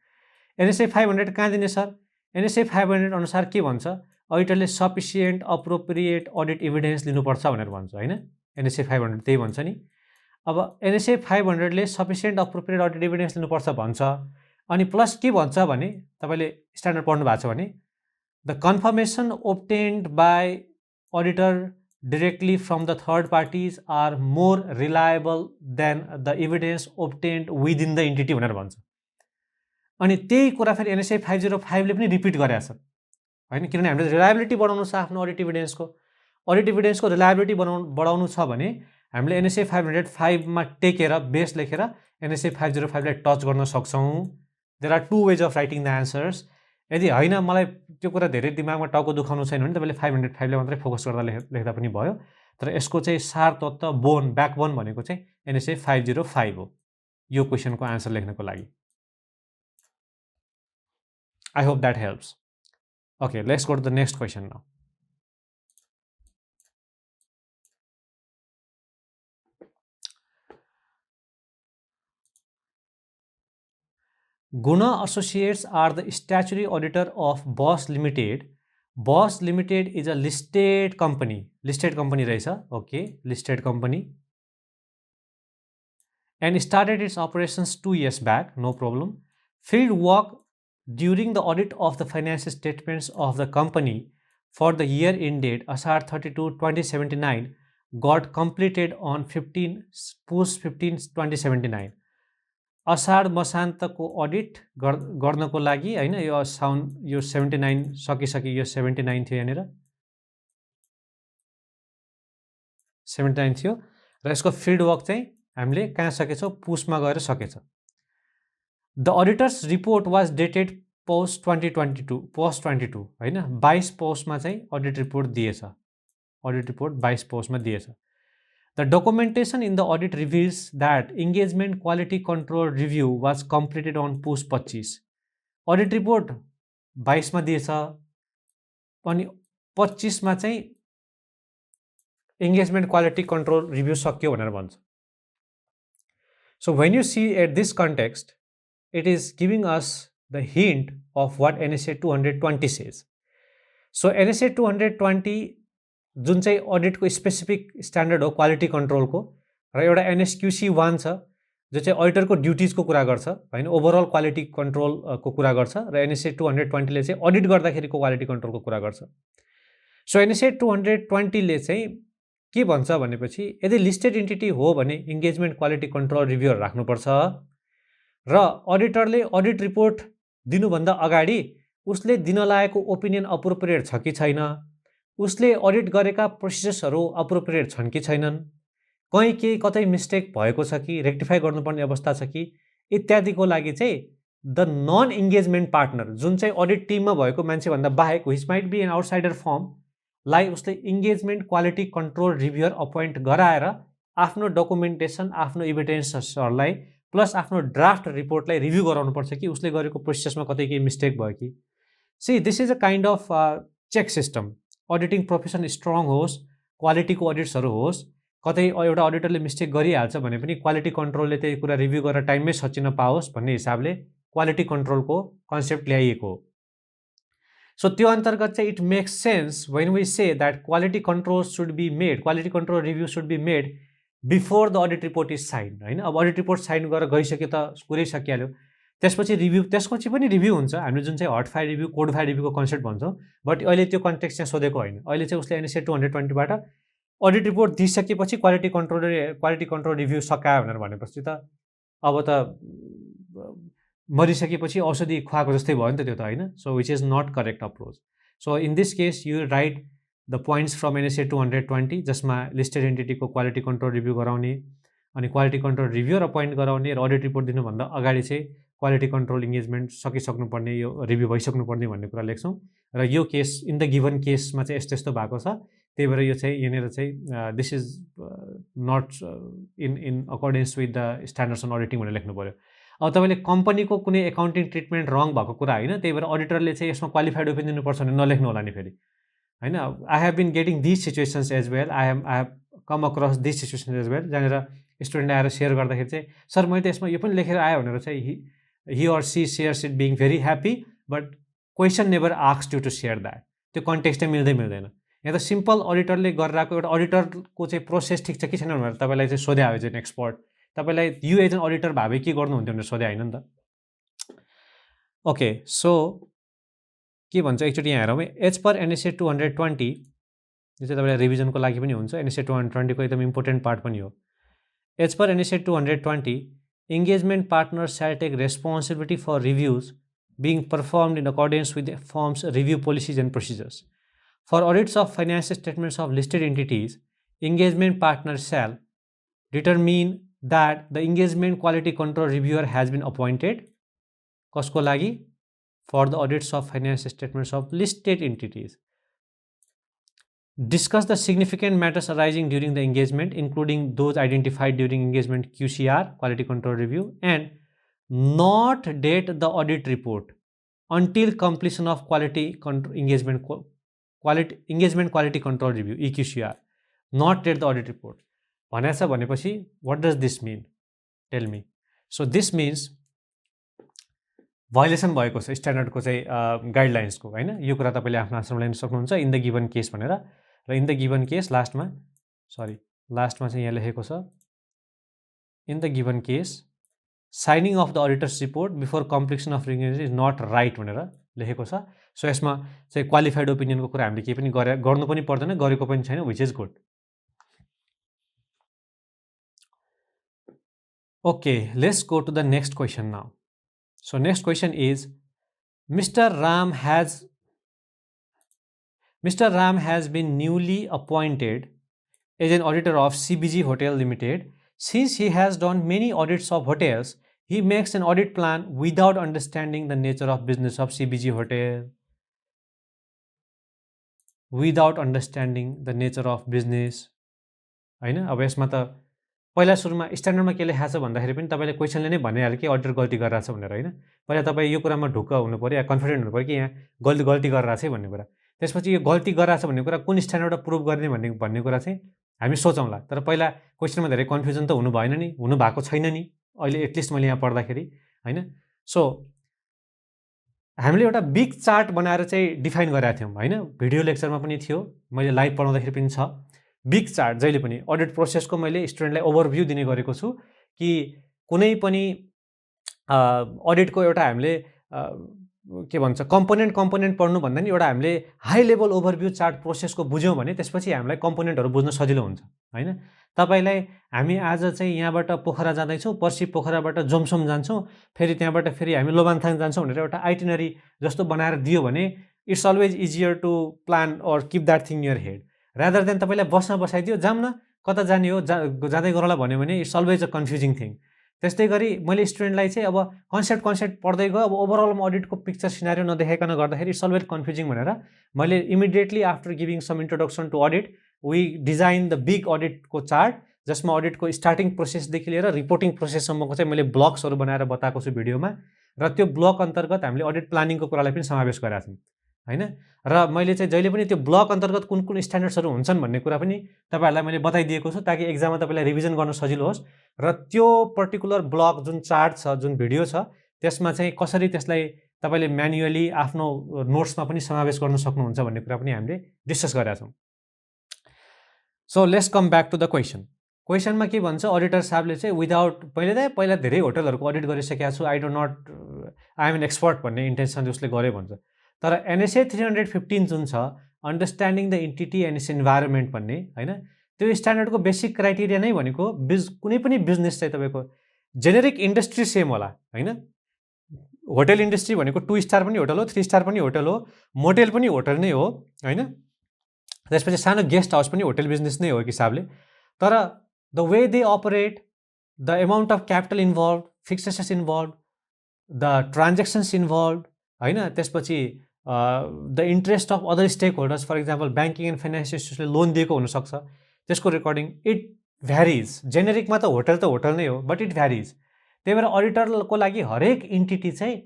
NSA 500 कहाँ दिने सर? NSA 500 अनुसार के भन्छ? अडिटरले सफिसियन्ट अप्रोप्रिएट अडिट इभिडेन्स लिनुपर्छ भनेर भन्छ होइन। NSA 500 त्यही भन्छ नि। अब NSA 500 ले सफिसियन्ट अप्रोप्रिएट अडिट इभिडेन्स लिनुपर्छ भन्छ, अनि प्लस के भन्छ भने तपाईँले स्ट्यान्डर्ड पढ्नु भएको छ भने the confirmation obtained by auditor directly from the third parties are more reliable than the evidence obtained within the entity भनेर भन्छ। अनि त्यही कुरा फेरि NSA 505 ले पनि रिपिट गरेको छ होइन, किनभने हामीले रिलायबिलिटी बढाउनु छ आफ्नो अडिट इभिडेन्सको रिलायबिलिटी बढाउनु छ भने हामीले NSA 505 मा टेकेर बेस लेखेर NSA 505 लाई टच गर्न सक्छौँ। There are two ways of writing the answers. यदि होइन मलाई त्यो कुरा धेरै दिमागमा टाउको दुखाउनु छैन भने तपाईँले 505 ले मात्रै फोकस गर्दा लेख्दा पनि भयो, तर यसको चाहिँ सार तत्त्व ब्याकबोन भनेको चाहिँ NSA 505 हो यो क्वेसनको आन्सर लेख्नको लागि। I hope that helps. Okay, let's go to the next question now. Guna Associates are the statutory auditor of Bosch Limited. Bosch Limited is a listed company. Listed company रहेछ, okay, listed company. And started its operations 2 years back, no problem. Field work during the audit of the financial statements of the company for the year ended Ashar 32, 2079 got completed on 15/15/2079. असार मसान्तको audit गर्नको लागि होइन, यो 79 सकिसक्यो, यो 79 थियो, यहाँनिर 79 थियो र यसको फिल्ड वर्क चाहिँ हामीले कहाँ सकेछौँ? पुसमा गएर सकेछ। The auditor's report was dated Poush 2022 होइन, 22 पोस्टमा चाहिँ अडिट रिपोर्ट दिएछ। अडिट रिपोर्ट 22 पोस्टमा दिएछ। The documentation in the audit reveals that engagement quality control review was completed on push 25. Audit report 22 मा दिएछ अनि 25 मा चाहिँ engagement quality control review सक्यो भनेर भन्छ। So when you see at this context, it is giving us the hint of what NSA 220 says. So NSA 220 जुन चाहिँ अडिटको स्पेसिफिक स्ट्यान्डर्ड हो क्वालिटी कन्ट्रोलको, र एउटा NSQC 1 छ जो चाहिँ अडिटरको ड्युटिजको कुरा गर्छ होइन, ओभरअल क्वालिटी कन्ट्रोलको कुरा गर्छ, र NSA 220 ले चाहिँ अडिट गर्दाखेरिको क्वालिटी कन्ट्रोलको कुरा गर्छ। सो NSA 220 ले चाहिँ के भन्छ भनेपछि यदि लिस्टेड इन्टिटी हो भने इन्गेजमेन्ट क्वालिटी कन्ट्रोल रिभ्यूहरू राख्नुपर्छ, र अडिटरले अडिट रिपोर्ट दिनुभन्दा अगाडि उसले दिन लागेको ओपिनियन अप्रोप्रिएट छ कि छैन, उसले अडिट गरेका प्रोसेसहरू अप्रोप्रिएट छन् कि छैनन्, कहीँ केही कतै मिस्टेक भएको छ कि रेक्टिफाई गर्नुपर्ने अवस्था छ कि, इत्यादिको लागि चाहिँ द नन इन्गेजमेन्ट पार्टनर जुन चाहिँ अडिट टिममा भएको मान्छेभन्दा बाहेक which might be an outsider फर्मलाई उसले engagement quality control reviewer appoint गराएर आफ्नो डकुमेन्टेसन आफ्नो इभिडेन्सहरूलाई प्लस आफ्नो ड्राफ्ट रिपोर्टलाई रिभ्यू गराउनुपर्छ कि उसले गरेको प्रोसेसमा कतै केही मिस्टेक भयो कि see this is a kind of check system auditing profession strong होस् क्वालिटीको अडिट्सहरू होस् कतै एउटा अडिटरले मिस्टेक गरिहाल्छ भने पनि क्वालिटी कन्ट्रोलले त्यही कुरा रिभ्यू गरेर टाइममै सचिन पाओस् भन्ने हिसाबले क्वालिटी कन्ट्रोलको कन्सेप्ट ल्याइएको हो सो त्यो अन्तर्गत चाहिँ it makes sense when we say that quality control should be made quality control review should be made before the audit report is sign होइन अब अडिट रिपोर्ट साइन गरेर गइसक्यो त कुरै सकिहाल्यो त्यसपछि रिभ्यू त्यसपछि पनि रिभ्यू हुन्छ हामीले जुन चाहिँ hot file review cold file रिभ्यूको कन्सेप्ट भन्छौँ बट अहिले त्यो कन्टेक्स्ट चाहिँ सोधेको होइन अहिले चाहिँ उसले एनएसए 220बाट अडिट रिपोर्ट दिइसकेपछि क्वालिटी कन्ट्रोल रिभ्यू सकायो भनेर भनेपछि त अब त मरिसकेपछि औषधि खुवाएको जस्तै भयो नि त त्यो त होइन so which is not correct approach so in this case you write the points from NSA 220 जसमा लिस्टेड एन्टिटीको क्वालिटी कन्ट्रोल रिभ्यू गराउने अनि क्वालिटी कन्ट्रोल रिभ्युअर अपोइन्ट गराउने र अडिट रिपोर्ट दिनुभन्दा अगाडि चाहिँ क्वालिटी कन्ट्रोल इङ्गेजमेन्ट सकिसक्नुपर्ने यो रिभ्यू भइसक्नुपर्ने भन्ने कुरा लेख्छौँ र यो केस इन द गिभन केसमा चाहिँ यस्तो यस्तो भएको छ त्यही भएर यो चाहिँ यहाँनिर चाहिँ this is not in accordance with the standards on auditing भनेर लेख्नु पऱ्यो अब तपाईँले कम्पनीको कुनै एकाउन्टिङ ट्रिटमेन्ट रङ भएको कुरा होइन त्यही भएर अडिटरले चाहिँ यसमा क्वालिफाइड ओपिनियन दिनुपर्छ भने नलेख्नु होला नि फेरि होइन I have been getting this situations as well I have come across this situations as well जहाँनिर स्टुडेन्ट आएर सेयर गर्दाखेरि चाहिँ सर मैले त यसमा यो पनि लेखेर आयो भनेर चाहिँ he or she shares it being very happy but question never asks you to share that त्यो कन्टेक्स्ट चाहिँ मिल्दैन यहाँ त सिम्पल अडिटरले गरिरहेको एउटा अडिटरको चाहिँ प्रोसेस ठिक छ कि छैन भनेर तपाईँलाई चाहिँ सोध्या हो चाहिँ एक्सपर्ट तपाईँलाई यो एज एन अडिटर भए के गर्नुहुन्थ्यो भनेर सोध्या होइन नि त ओके सो के भन्छ एकचोटि यहाँ हेरौँ एज पर एनएसए 220 यो चाहिँ तपाईँलाई रिभिजनको लागि पनि हुन्छ एनएसए 220 को एकदम इम्पोर्टेन्ट पार्ट पनि हो as per NSA 220 engagement partners shall take responsibility for reviews being performed in accordance with the firm's review policies and procedures. For audits of financial statements of listed entities, engagement partners shall determine that the engagement quality control reviewer has been appointed. Kasko lagi? For the audits of financial statements of listed entities. Discuss the significant matters arising during the engagement, including those identified during engagement QCR, quality control review, and not date the audit report until completion of engagement quality control review, EQCR. Not date the audit report. भनेछ भनेपछि what does this mean? Tell me. So this means violation भएको छ स्ट्यान्डर्डको चाहिँ गाइडलाइन्सको होइन यो कुरा तपाईँले आफ्नो आन्सरमा ल्याउन सक्नुहुन्छ इन द गिभन केस भनेर र इन द गिभन केस लास्टमा चाहिँ यहाँ लेखेको छ in the given case signing of the auditor's report before completion of resignation is not right भनेर लेखेको छ सो यसमा चाहिँ क्वालिफाइड ओपिनियनको कुरा हामीले केही पनि गर्नु पनि पर्दैन गरेको पनि छैन which is good okay let's go to the next question now so next question is Mr. Ram has been newly appointed as an auditor of CBG Hotel Limited. Since he has done many audits of hotels, he makes an audit plan without understanding the nature of business of CBG Hotel. Without understanding the nature of business. हैन अब यसमा त पहिला सुरुमा स्ट्यान्डर्डमा के लेखाएको छ भन्दाखेरि पनि तपाईँले क्वेसनले नै भनिहाल्यो कि अडिटर गल्ती गरिरहेको छ भनेर होइन पहिला तपाईँ यो कुरामा ढुक्क हुनु पऱ्यो या कन्फिडेन्ट हुनु पऱ्यो कि यहाँ गल्ती गरिरहेको छ भन्ने कुरा त्यसपछि यो गल्ती गरिरहेको छ भन्ने कुरा कुन स्ट्यान्डर्डमा प्रुभ गर्ने भन्ने कुरा चाहिँ हामी सोचौँला तर पहिला क्वेसनमा धेरै कन्फ्युजन त हुनु भएन नि हुनु भएको छैन नि अहिले एटलिस्ट मैले यहाँ पढ्दाखेरि होइन सो हामीले एउटा बिग चार्ट बनाएर चाहिँ डिफाइन गरेका थियौँ होइन भिडियो लेक्चरमा पनि थियो मैले लाइभ पढाउँदाखेरि पनि छ बिग चार्ट जहिले पनि अडिट प्रोसेसको मैले स्टुडेन्टलाई ओभरभ्यू दिने गरेको छु कि कुनै पनि अडिटको एउटा हामीले के भन्छ कम्पोनेन्ट पढ्नु भन्दा नि एउटा हामीले हाई लेभल ओभरभ्यू चार्ट प्रोसेसको बुझ्यौँ भने त्यसपछि हामीलाई कम्पोनेन्टहरू बुझ्न सजिलो हुन्छ होइन तपाईलाई हामी आज चाहिँ यहाँबाट पोखरा जाँदैछौँ पर्सि पोखराबाट जोमसोम जान्छौँ फेरि त्यहाँबाट फेरि हामी लोबान्थाङ जान्छौँ भनेर एउटा आइटिनरी जस्तो बनाएर दियो भने it's always easier to plan or keep that thing in head rather than तपाईँलाई बस्न बसाइदियो जाम न कता जाने हो जाँदै गरौँला भन्यो भने it's always a confusing thing त्यस्तै गरी मैले स्टुडेन्टलाई चाहिँ अब कन्सेप्ट पढ्दै गयो, अब ओभरअलमा अडिटको पिक्चर सिनारियो नदेखाइकन गर्दाखेरि इट्स अलवेज कन्फ्युजिङ भनेर मैले immediately after giving some introduction to audit we design the big अडिटको चार्ट, जसमा अडिटको स्टार्टिङ प्रोसेसदेखि लिएर रिपोर्टिङ प्रोसेससम्मको चाहिँ मैले ब्लक्सहरू बनाएर बताएको छु भिडियोमा, र त्यो ब्लक अन्तर्गत हामीले अडिट प्लानिङको कुरालाई पनि समावेश गरेका छौँ हैन। र मैले चाहिँ जहिले पनि त्यो ब्लक अन्तर्गत कुन कुन स्ट्यान्डर्ड्सहरू हुन्छन् भन्ने कुरा पनि तपाईँहरूलाई मैले बताइदिएको छु, ताकि एक्जाममा तपाईँलाई रिभिजन गर्न सजिलो होस्। र त्यो पर्टिकुलर ब्लक जुन चार्ट छ, जुन भिडियो छ, त्यसमा चाहिँ कसरी त्यसलाई तपाईँले म्यानुअली आफ्नो नोट्समा पनि समावेश गर्न सक्नुहुन्छ भन्ने कुरा पनि हामीले डिस्कस गरेका छौँ। So let's come back to the क्वेसनमा के भन्छ, अडिटर साहबले चाहिँ विदाउट पहिला धेरै होटलहरूको अडिट गरिसकेको छु, आई एम एन एक्सपर्ट भन्ने इन्टेन्सनले उसले गर्यो भन्छ। तर NSA 315 जुन छ, understanding the entity and it's environment भन्ने हैन, त्यो स्ट्यान्डर्डको बेसिक क्राइटेरिया नै भनेको कुनै पनि बिजनेस चाहिँ तपाईँको जेनेरिक इन्डस्ट्री सेम होला हैन। होटल इन्डस्ट्री भनेको 2 स्टार पनि होटल हो, 3 स्टार पनि होटल हो, मोटेल पनि होटल नै हो हैन। त्यसपछि सानो गेस्ट हाउस पनि होटल बिजनेस नै हो एक हिसाबले। तर the way they operate, the amount of capital involve, fixed assets involve, the transactions involve हैन, त्यसपछि the interest of other stakeholders, for example banking and finance इन्स्टिट्युसनले लोन दिएको हुनसक्छ, त्यसको रेकर्डिङ इट भ्यारिज। जेनेरिकमा त होटल नै हो, बट इट भ्यारिज। त्यही भएर अडिटरको लागि हरेक इन्टिटी चाहिँ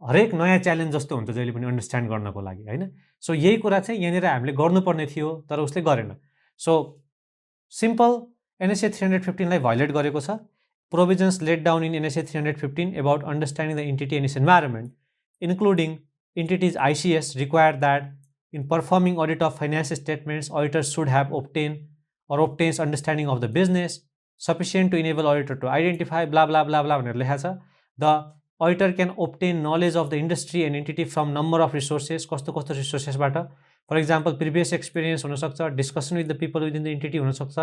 हरेक नयाँ च्यालेन्ज जस्तो हुन्छ जहिले पनि अन्डरस्ट्यान्ड गर्नको लागि हैन। सो यही कुरा चाहिँ यहाँनिर हामीले गर्नुपर्ने थियो, तर उसले गरेन। सो सिम्पल NSA 315 लाई भायोलेट गरेको छ। Provisions let down in NSA 315 about understanding the entity and its environment, including entities ICS, require that in performing audit of financial statements, auditors should have obtained or obtains understanding of the business sufficient to enable auditor to identify blah blah blah blah भनेर लेखा छ। The auditor can obtain knowledge of the industry and entity from number of resources, कस्तो रिसोर्सेसबाट, for example previous experience हुनसक्छ, discussion with the people within the entity हुनसक्छ,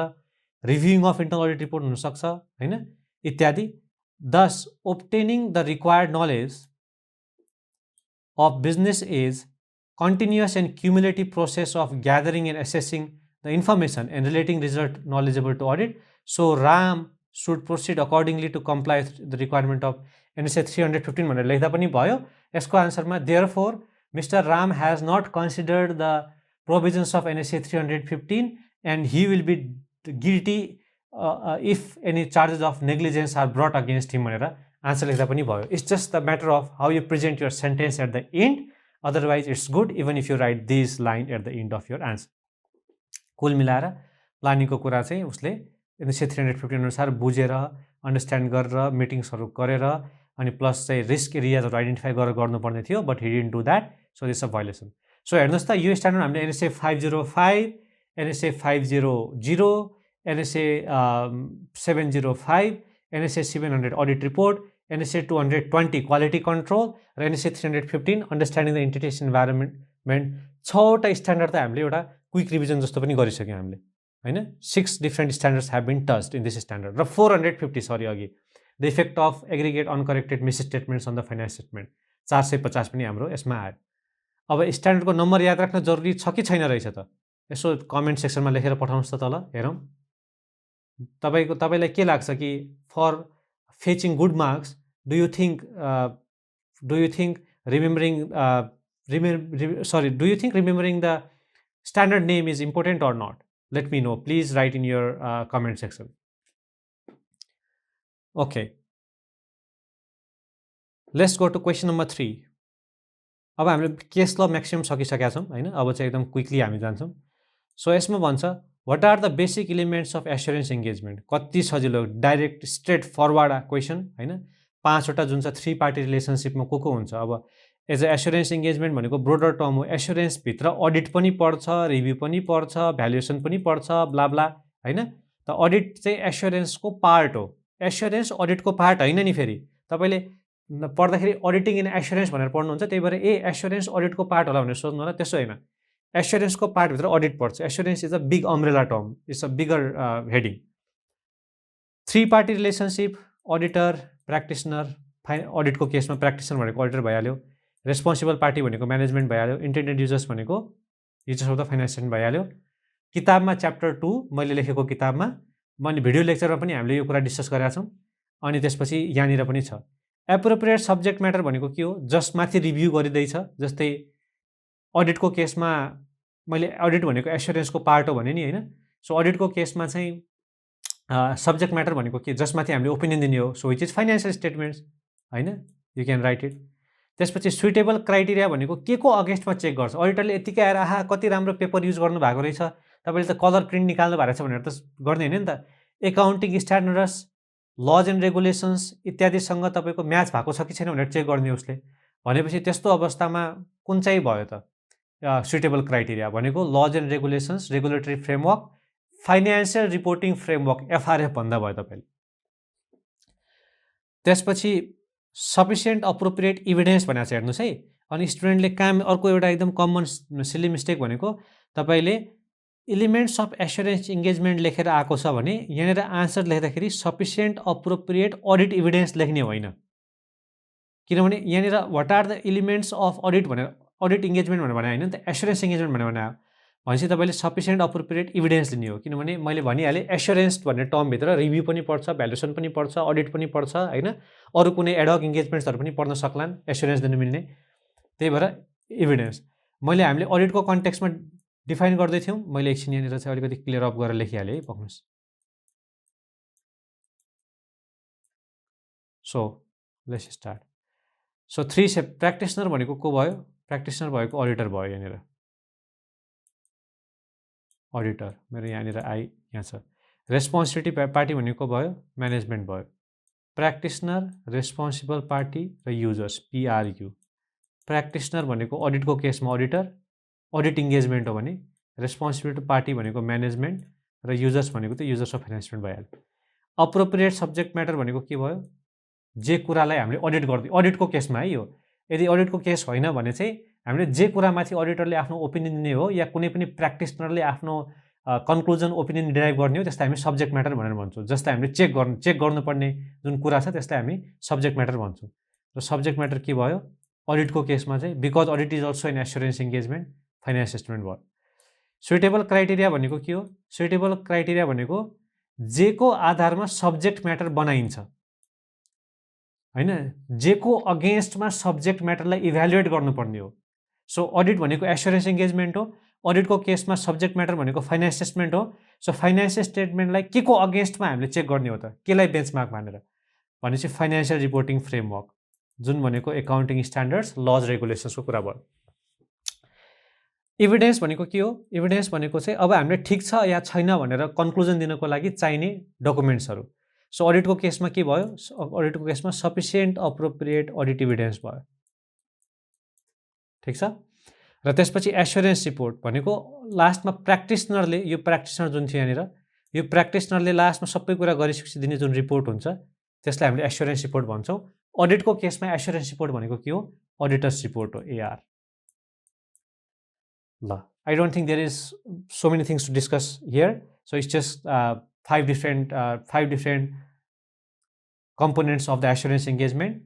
reviewing of internal audit report हुनसक्छ हैन, इत्यादि। Thus, obtaining the required knowledge of business is continuous and cumulative process of gathering and assessing the information and relating result knowledgeable to audit. So RAM should proceed accordingly to comply with the requirement of NSA 315 भनेर लेख्दा पनि भयो। यसको आन्सरमा therefore Mr. Ram has not considered the provisions of NSA 315 and he will be guilty if any charges of negligence are brought against him भनेर answer लेख्दा पनि भयो। It's just the matter of how you present your sentence at the end. Otherwise, it's good even if you write this line at the end of your answer. कुल मिलाएर प्लानिङको कुरा चाहिँ उसले NSA 315 अनुसार बुझेर अन्डरस्ट्यान्ड गरेर मिटिङ्सहरू गरेर अनि प्लस चाहिँ रिस्क एरियाजहरू आइडेन्टिफाई गरेर गर्नुपर्ने थियो, but he didn't do that, so this a violation. So हेर्नुहोस् त, यो स्ट्यान्डर्ड हामीले NSA 505, NSA 500, NSA 705, NSA 700 audit report, NSA 220 quality control र NSA 315 understanding the entity environment, 6वटा स्ट्यान्डर्ड त हामीले एउटा क्विक रिभिजन जस्तो पनि गरिसक्यौँ हामीले हैन। 6 different standards have been touched in this standard. र 450 अघि the effect of aggregate uncorrected misstatements on the finance statement 450 पनि हाम्रो यसमा आयो। अब स्ट्यान्डर्डको नम्बर याद राख्न जरुरी छ कि छैन रहेछ त, यसो कमेन्ट सेक्सनमा लेखेर पठाउनुहोस् त तल हेरौँ। तपाईलाई के लाग्छ कि for fetching good marks do you think remembering the standard name is important or not? Let me know. Please write in your comment section. Okay. Let's go to question number 3. अब हामीले केस ल maximum सकिसकेका छौँ हैन। अब चाहिँ एकदम quickly हामी जान्छौँ। सो यसमा भन्छ what are the basic elements of assurance engagement. कति सजिलो, डाइरेक्ट स्ट्रेट फरवर्ड क्वेसन हैन। 5वटा जुन छ 3 पार्टी रिलेसनसिपमा को हुन्छ। अब एज अ एस्योरेन्स इन्गेजमेन्ट भनेको ब्रोडर टर्म हो। एस्योरेन्सभित्र अडिट पनि पर्छ, रिभ्यू पनि पर्छ, भ्यालुएसन पनि पर्छ, ब्ला ब्ला हैन। त अडिट चाहिँ एस्योरेन्सको पार्ट हो। एस्योरेन्स अडिटको पार्ट होइन नि। फेरि तपाईँले पढ्दाखेरि अडिटिङ इन एस्योरेन्स भनेर पढ्नुहुन्छ, त्यही भएर एस्योरेन्स अडिटको पार्ट होला भनेर सोच्नु होला, त्यसो होइन। एस्योरेन्सको पार्टभित्र अडिट पर्छ। Assurance is a big umbrella term, it's a bigger heading. 3 party relationship, auditor, practitioner, अडिटको केसमा प्र्याक्टिसनर भनेको अडिटर भइहाल्यो, रेस्पोन्सिबल पार्टी भनेको म्यानेजमेन्ट भइहाल्यो, इन्टेन्डेड युजर्स भनेको users of the finance statement भइहाल्यो। किताबमा च्याप्टर 2 मैले लेखेको किताबमा, मैले भिडियो लेक्चरमा पनि हामीले यो कुरा डिस्कस गरेका छौँ। अनि त्यसपछि यहाँनिर पनि छ एप्रोप्रिएट सब्जेक्ट म्याटर भनेको के हो जसमाथि रिभ्यू गरिँदैछ जस्तै अडिटको केसमा मैले अडिट भनेको एस्योरेन्सको पार्ट हो भने नि होइन सो अडिटको केसमा चाहिँ सब्जेक्ट म्याटर भनेको के जसमाथि हामीले ओपिनियन दिने हो so which is financial statements होइन यु क्यान राइट इट त्यसपछि सुइटेबल क्राइटेरिया भनेको के को अगेन्स्टमा चेक गर्छ अडिटरले यतिकै आएर आहा कति राम्रो पेपर युज गर्नु भएको रहेछ तपाईँले त कलर प्रिन्ट निकाल्नु भएको रहेछ भनेर त गर्ने होइन नि त accounting standards laws and regulations इत्यादिसँग तपाईँको म्याच भएको छ कि छैन भनेर चेक गर्ने उसले भनेपछि त्यस्तो अवस्थामा कुन चाहिँ भयो त सुइटेबल क्राइटेरिया भनेको lodge and regulations regulatory framework financial reporting framework FRF भन्दा भयो तपाईँले त्यसपछि सफिसियन्ट अप्रोप्रिएट इभिडेन्स भनेर चाहिँ हेर्नुहोस् है अनि स्टुडेन्टले काम अर्को एउटा एकदम कमन सिली मिस्टेक भनेको तपाईँले एलिमेन्ट्स अफ एस्योरेन्स इङ्गेजमेन्ट लेखेर आएको छ भने यहाँनिर आन्सर लेख्दाखेरि सफिसियन्ट अप्रोप्रिएट अडिट इभिडेन्स लेख्ने होइन किनभने यहाँनिर what are the elements of audit भनेर अडिट इङ्गेजमेन्ट भनेर भने होइन नि त एस्योरेन्स इङ्गेजमेन्ट भनेर भने भनेपछि तपाईँले सफिसियन्ट अप्रोप्रिएट इभिडेन्स लिने हो किनभने मैले भनिहालेँ एस्योरेन्स भन्ने टर्मभित्र रिभ्यू पनि पर्छ भ्यालुएसन पनि पर्छ अडिट पनि पर्छ होइन अरू कुनै एडहक इङ्गेजमेन्ट्सहरू पनि पर्न सक्लान् एस्योरेन्स दिनु मिल्ने त्यही भएर इभिडेन्स मैले हामीले अडिटको कन्टेक्स्टमा डिफाइन गर्दै थियौँ मैले एकछिन यहाँनिर चाहिँ अलिकति क्लियर अप गरेर लेखिहालेँ है पक्नुहोस् so let's start so 3 step practitioner भनेको को भयो प्र्याक्टिसनर भएको अडिटर भयो यहाँनिर अडिटर मेरो यहाँनिर यहाँ छ रेस्पोन्सिबिलिटी पार्टी भनेको भयो म्यानेजमेन्ट भयो प्र्याक्टिसनर रेस्पोन्सिबल पार्टी र युजर्स पिआरयु प्र्याक्टिसनर भनेको अडिटको केसमा अडिटर अडिट इङ्गेजमेन्ट हो भने रेस्पोन्सिबिलिटी पार्टी भनेको म्यानेजमेन्ट र युजर्स भनेको त युजर्स अफ फाइनेन्समेन्ट भइहाल्यो अप्रोप्रिएट सब्जेक्ट म्याटर भनेको के भयो जे कुरालाई हामीले अडिट गर्दै अडिटको केसमा है यो यदि अडिटको केस होइन भने चाहिँ हामीले जे कुरामाथि अडिटरले आफ्नो ओपिनियन दिने हो या कुनै पनि प्र्याक्टिसनरले आफ्नो कन्क्लुजन ओपिनियन डिराइभ गर्ने हो त्यसलाई हामी सब्जेक्ट म्याटर भनेर भन्छौँ जसलाई हामीले चेक गर्नुपर्ने जुन कुरा छ त्यसलाई हामी सब्जेक्ट म्याटर भन्छौँ र सब्जेक्ट म्याटर के भयो अडिटको केसमा चाहिँ because audit is also an assurance engagement finance statement भयो सुइटेबल क्राइटेरिया भनेको के हो सुइटेबल क्राइटेरिया भनेको जेको आधारमा सब्जेक्ट म्याटर बनाइन्छ होइन जेको अगेन्स्टमा सब्जेक्ट म्याटरलाई इभ्यालुएट गर्नुपर्ने हो सो अडिट भनेको एस्योरेन्स इङ्गेजमेन्ट हो अडिटको केसमा सब्जेक्ट म्याटर भनेको फाइनेन्स स्टेटमेन्ट हो सो फाइनेन्स स्टेटमेन्टलाई के को अगेन्स्टमा हामीले चेक गर्ने हो त केलाई बेन्चमार्क मानेर भनेपछि फाइनेन्सियल रिपोर्टिङ फ्रेमवर्क जुन भनेको एकाउन्टिङ स्ट्यान्डर्ड्स लज रेगुलेसन्सको कुरा भयो इभिडेन्स भनेको के हो इभिडेन्स भनेको चाहिँ अब हामीले ठिक छ या छैन भनेर कन्क्लुजन दिनको लागि चाहिने डकुमेन्ट्सहरू सो अडिटको केसमा के भयो अडिटको केसमा सफिसियन्ट अप्रोप्रिएट अडिट इभिडेन्स भयो ठिक छ र त्यसपछि एस्योरेन्स रिपोर्ट भनेको लास्टमा प्र्याक्टिसनरले यो प्र्याक्टिसनर जुन थियो यहाँनिर यो प्र्याक्टिसनरले लास्टमा सबै कुरा गरिसकेपछि दिने जुन रिपोर्ट हुन्छ त्यसलाई हामीले एस्योरेन्स रिपोर्ट भन्छौँ अडिटको केसमा एस्योरेन्स रिपोर्ट भनेको के हो अडिटर्स रिपोर्ट हो एआर ल I don't think there is so many things to discuss here so it's just five different components of the assurance engagement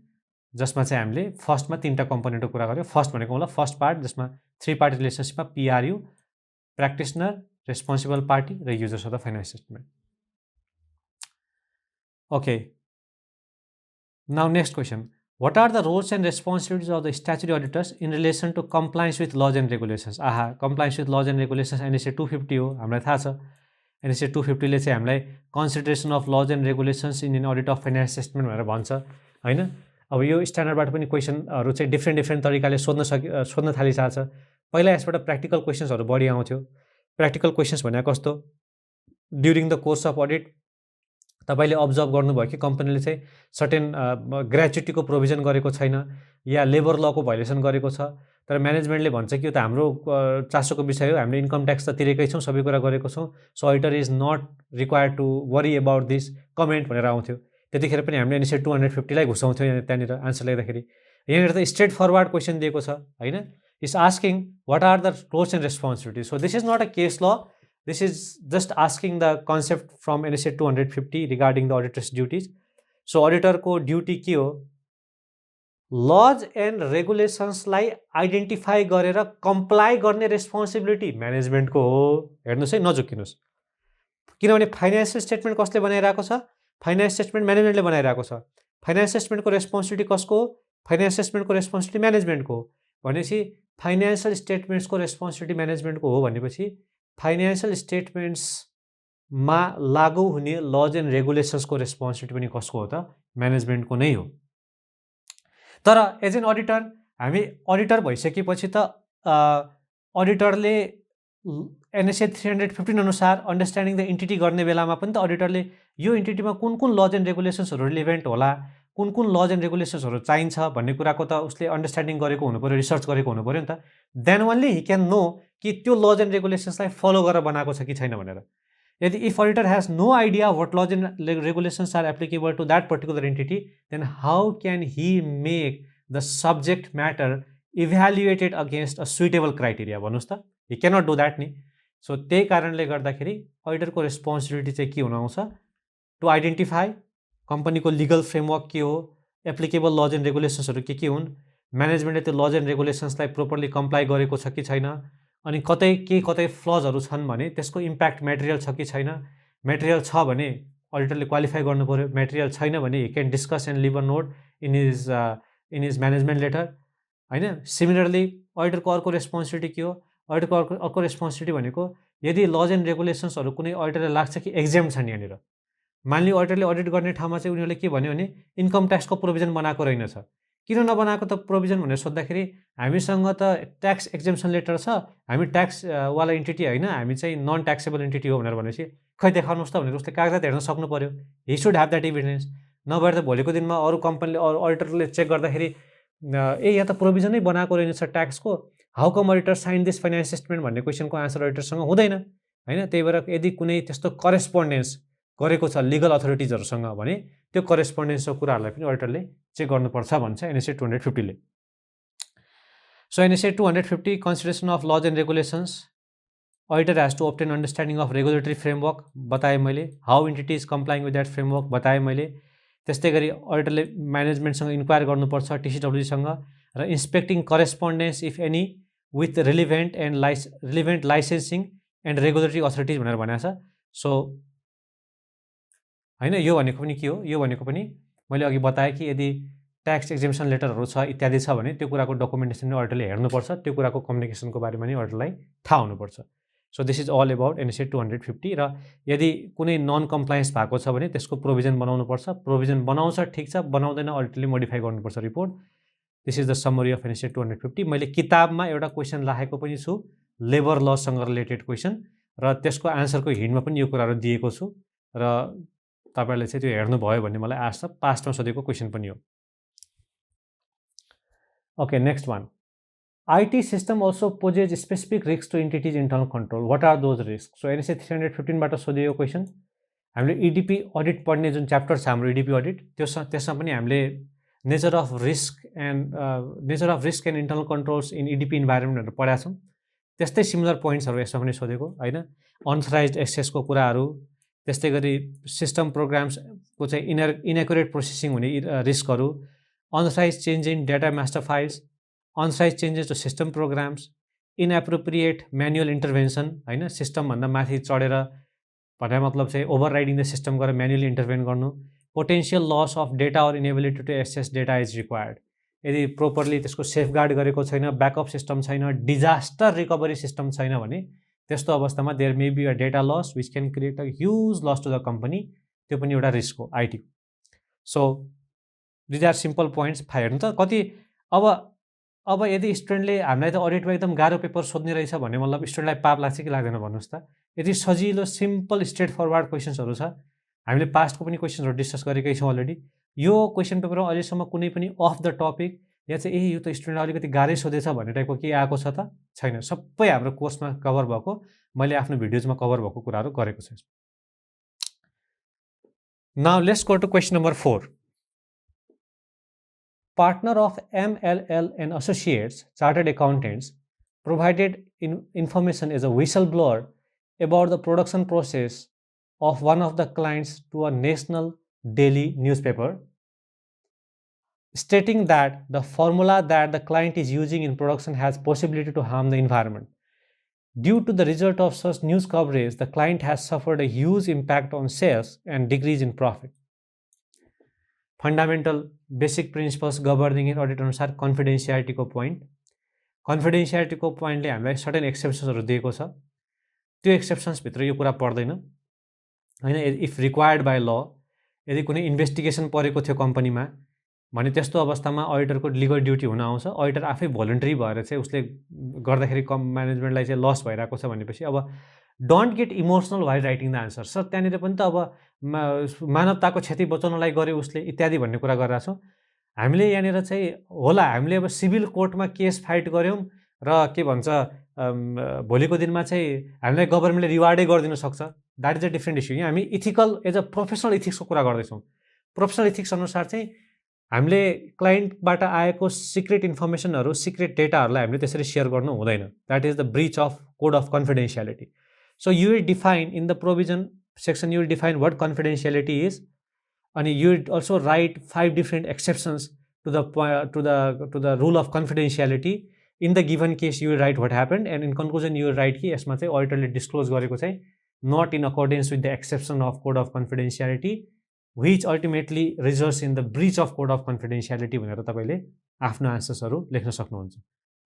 जसमा चाहिँ हामीले फर्स्टमा 3टा कम्पोनेन्टको कुरा गर्यो फर्स्ट भनेको मतलब फर्स्ट पार्ट जसमा 3 पार्टी रिलेसनसिपमा पिआरयु प्र्याक्टिसनर रेस्पोन्सिबल पार्टी र users of the finance statement okay now next question what are the roles and responsibilities of the statutory auditors in relation to compliance with laws and regulations compliance with laws and regulations NSA 250 हो हामीलाई थाहा छ NSA 250 ले चाहिँ हामीलाई consideration of laws and regulations in an audit of finance statement भनेर भन्छ होइन अब यो स्ट्यान्डर्डबाट पनि क्वेसनहरू चाहिँ डिफ्रेन्ट तरिकाले सोध्न थालिरहेको छ पहिला यसबाट प्र्याक्टिकल क्वेसन्सहरू बढी आउँथ्यो प्र्याक्टिकल क्वेसन्स भनेको कस्तो during the course of audit तपाईँले अब्जर्भ गर्नुभयो कि कम्पनीले चाहिँ सर्टेन ग्रेच्युटीको प्रोभिजन गरेको छैन या लेबर लको भायोलेसन गरेको छ तर म्यानेजमेन्टले भन्छ कि यो त हाम्रो चासोको विषय हो हामीले इन्कम ट्याक्स त तिरेकै छौँ सबै कुरा गरेको छौँ so auditor is not required to worry about this comment भनेर आउँथ्यो त्यतिखेर पनि हामीले NSA 250 लाई घुसाउँथ्यौँ त्यहाँनिर आन्सर लेख्दाखेरि यहाँनिर त स्ट्रेट फरवर्ड क्वेसन दिएको छ होइन is asking what are the roles and responsibility so this is not a case law this is just asking the concept from NSA 250 regarding the auditor's duties so auditor को duty के हो laws and regulations लाई identify गरेर comply गर्ने responsibility management को हो हेर्नुस् है नझुक्किनुस् किनभने फाइनेन्शियल स्टेटमेन्ट कसले बनाइरहेको छ फाइनेन्स स्टेटमेन्ट म्यानेजमेन्टले बनाइरहेको छ। फाइनेन्स स्टेटमेन्टको रेस्पोन्सिबिलिटी कसको हो? फाइनेन्स स्टेटमेन्टको रेस्पोन्सिबिलिटी म्यानेजमेन्टको हो। भनेपछि फाइनेन्सियल स्टेटमेन्ट्सको रेस्पोन्सिबिलिटी म्यानेजमेन्टको हो भनेपछि फाइनेन्सियल स्टेटमेन्ट्समा लागू हुने लज एन्ड रेगुलेसन्सको रेस्पोन्सिबिलिटी पनि कसको हो त? म्यानेजमेन्टको नै हो। तर एज एन अडिटर हामी अडिटर भइसकेपछि त अडिटरले NSA 315 अनुसार अन्डरस्ट्यान्डिङ द इन्टिटी गर्ने बेलामा पनि त अडिटरले यो इन्टिटीमा कुन कुन लज एन्ड रेगुलेसन्सहरू रिलेभेन्ट होला, कुन कुन लज एन्ड रेगुलेसन्सहरू चाहिन्छ भन्ने कुराको त उसले अन्डरस्ट्यान्डिङ गरेको हुनुपर्यो, रिसर्च गरेको हुनुपर्यो नि त। Then only he can know कि त्यो लज एन्ड रेगुलेसन्सलाई फलो गरेर बनाएको छ कि छैन भनेर। यदि if auditor has no idea what laws and regulations are applicable to that particular entity, then how can he make the subject matter evaluated against a suitable criteria? भन्नुहोस् त, he cannot do that नि। So त्यही कारणले गर्दाखेरि अडिटरको responsibility चाहिँ के हुन आउँछ? टु आइडेन्टिफाई कम्पनीको लिगल फ्रेमवर्क के हो, एप्लिकेबल लज एन्ड रेगुलेसन्सहरू के हुन्, म्यानेजमेन्टले त्यो लज एन्ड रेगुलेसन्सलाई प्रोपरली कम्प्लाई गरेको छ कि छैन, अनि कतै फ्लजहरू छन् भने त्यसको इम्प्याक्ट मेटेरियल छ कि छैन। मेटेरियल छ भने अडिटरले क्वालिफाई गर्नु पर्यो, मेटेरियल छैन भने he can discuss and leave a note in his management letter, होइन। सिमिलरली अडिटरको अर्को रेस्पोन्सिबिलिटी के हो? अडिटरको अर्को रेस्पोन्सिबिलिटी भनेको यदि लज एन्ड रेगुलेसन्सहरू कुनै अडिटरलाई लाग्छ कि एक्जेम्ट छन् यहाँनिर, मानलियो अडिटरले अडिट गर्ने ठाउँमा चाहिँ उनीहरूले के भन्यो भने इन्कम ट्याक्सको प्रोभिजन बनाएको रहेनछ। किन नबनाएको त प्रोभिजन भनेर सोद्धाखेरि हामीसँग त ट्याक्स एक्जेम्सन लेटर छ, हामी ट्याक्स वाला इन्टिटी होइन, हामी चाहिँ नन ट्याक्सेबल इन्टिटी हो भनेर भनेपछि खै देखाउनुहोस् त भनेर उसले कागजात हेर्न सक्नु पर्यो। ही सुड ह्याभ द्याट इभिडेन्स। नभएर त भोलिको दिनमा अरू कम्पनीले अडिटरले चेक गर्दाखेरि यहाँ त प्रोभिजनै बनाएको रहेछ ट्याक्सको, how come auditor sign this finance statement भन्ने क्वेसनको आन्सर अडिटरसँग हुँदैन, होइन। त्यही भएर यदि कुनै त्यस्तो करेस्पोन्डेन्स गरेको छ लिगल अथोरिटिजहरूसँग भने त्यो करेस्पोन्डेन्सको कुराहरूलाई पनि अडिटरले चेक गर्नुपर्छ भन्छ NSA 250 ले। So NSA 250 consideration of laws and regulations, auditor has to obtain understanding of regulatory framework बताएँ मैले, how entity is complying with that framework बताएँ मैले। त्यस्तै गरी अडिटरले म्यानेजमेन्टसँग इन्क्वायर गर्नुपर्छ TCWसँग, र inspecting correspondence if any with relevant licensing and regulatory authorities भनेर भनेको छ। सो होइन, यो भनेको पनि के हो? यो भनेको पनि मैले अघि बताएँ कि यदि ट्याक्स एक्जेम्सन लेटरहरू छ इत्यादि छ भने त्यो कुराको डकुमेन्टेसन पनि अडिटरले हेर्नुपर्छ, त्यो कुराको कम्युनिकेसनको बारेमा नि अडिटरलाई थाहा हुनुपर्छ। So this is all about NSA 250। र यदि कुनै नन कम्प्लायन्स भएको छ भने त्यसको प्रोभिजन बनाउनुपर्छ, प्रोभिजन बनाउँछ ठिक छ, बनाउँदैन अडिटरले मोडिफाई गर्नुपर्छ report. This is the summary of NSA 250। मैले किताबमा एउटा क्वेसन राखेको पनि छु लेबर लसँग रिलेटेड क्वेसन, र त्यसको आन्सरको हिन्टमा पनि यो कुराहरू दिएको छु, र तपाईहरुले चाहिँ त्यो हेर्नुभयो भन्ने मलाई आशा छ। पास्टमा सोधेको क्वेसन पनि हो। Okay, next one. IT system also poses specific risks to entities internal control. What are those risks? So NSA 315 बाट सोधिएको क्वेसन। हामीले EDP अडिट पढ्ने जुन च्याप्टर छ हाम्रो EDP अडिट, त्यसमा पनि हामीले nature of risk and internal controls in EDP environment भनेर पढाएको छौँ। त्यस्तै सिमिलर पोइन्ट्सहरू यसमा पनि सोधेको, होइन। अनअथराइज्ड एक्सेसको कुराहरू, त्यस्तै गरी सिस्टम प्रोग्राम्सको चाहिँ इनएक्युरेट प्रोसेसिङ हुने रिस्कहरू, unauthorized change in data master files, unauthorized changes to system programs, inappropriate manual intervention, होइन, सिस्टमभन्दा माथि चढेर भन्ने मतलब चाहिँ ओभरराइडिङ द सिस्टम गरेर म्यानुअली इन्टरभेन गर्नु, potential loss of data or inability to access data is required. यदि प्रोपरली त्यसको सेफगार्ड गरेको छैन, ब्याकअप सिस्टम छैन, डिजास्टर रिकभरी सिस्टम छैन भने त्यस्तो अवस्थामा there may be a data loss which can create a huge loss to the company. त्यो पनि एउटा रिस्क हो IT. So these are simple points. हेर्नु त कति अब यदि स्टुडेन्टले हामीलाई त अडिटमा एकदम गाह्रो पेपर सोध्ने रहेछ भने मतलब स्टुडेन्टलाई पाप लाग्छ कि लाग्दैन भन्नुहोस् त। यदि सजिलो सिम्पल स्ट्रेट फरवर्ड क्वेसन्सहरू छ, हामीले पास्टको पनि क्वेसन्सहरू डिस्कस गरेकै छौँ अलरेडी। यो क्वेसन पेपरमा अहिलेसम्म कुनै पनि अफ द टपिक या चाहिँ यो त स्टुडेन्टलाई अलिकति गाह्रै सोधेछ भन्ने टाइपको के आएको छ त छैन। सबै हाम्रो कोर्समा कभर भएको, मैले आफ्नो भिडियोजमा कभर भएको कुराहरू गरेको छु। Now let's go to question number 4। Partner of MLL and Associates, Chartered Accountants, provided information as a whistleblower about the production process of one of the clients to a national daily newspaper, stating that the formula that the client is using in production has possibility to harm the environment. Due to the result of such news coverage, the client has suffered a huge impact on sales and decrease in profit. Fundamental basic principles governing in audit अनुसार कन्फिडेन्सियालिटीको पोइन्टले हामीलाई certain एक्सेप्सन्सहरू दिएको छ। त्यो एक्सेप्सन्सभित्र यो कुरा पर्दैन होइन। इफ रिक्वायर्ड बाई ल यदि कुनै इन्भेस्टिगेसन परेको थियो कम्पनीमा भने त्यस्तो अवस्थामा अडिटरको लिगल ड्युटी हुन आउँछ। अडिटर आफै भोलन्टरी भएर चाहिँ उसले गर्दाखेरि म्यानेजमेन्टलाई चाहिँ लस भइरहेको छ भनेपछि अब don't get emotional while writing the answer. Sir त्यहाँनिर पनि त अब मानवताको क्षति बचाउनलाई गर्यो उसले इत्यादि भन्ने कुरा गरिरहेको छौँ हामीले। यहाँनिर चाहिँ होला हामीले अब सिभिल कोर्टमा केस फाइट गऱ्यौँ र के भन्छ भोलिको दिनमा चाहिँ हामीलाई गभर्मेन्टले रिवार्डै गरिदिन सक्छ। That is a different issue. यहाँ हामी इथिकल एज अ प्रोफेसनल इथिक्सको कुरा गर्दैछौँ। प्रोफेसनल इथिक्स अनुसार चाहिँ हामीले क्लाइन्टबाट आएको सिक्रेट इन्फर्मेसनहरू सिक्रेट डेटाहरूलाई हामीले त्यसरी सेयर गर्नु हुँदैन। That is the breach of code of confidentiality. So you will define in the provision section you will define what confidentiality is अनि you will also write 5 different exceptions to the rule of confidentiality. In the given case you will write what happened and in conclusion you will write कि यसमा चाहिँ अडिटरले disclose गरेको चाहिँ not in accordance with the exception of code of confidentiality which ultimately results in the breach of code of confidentiality भनेर तपाईले आफ्नो आन्सर्सहरू लेख्न सक्नुहुन्छ।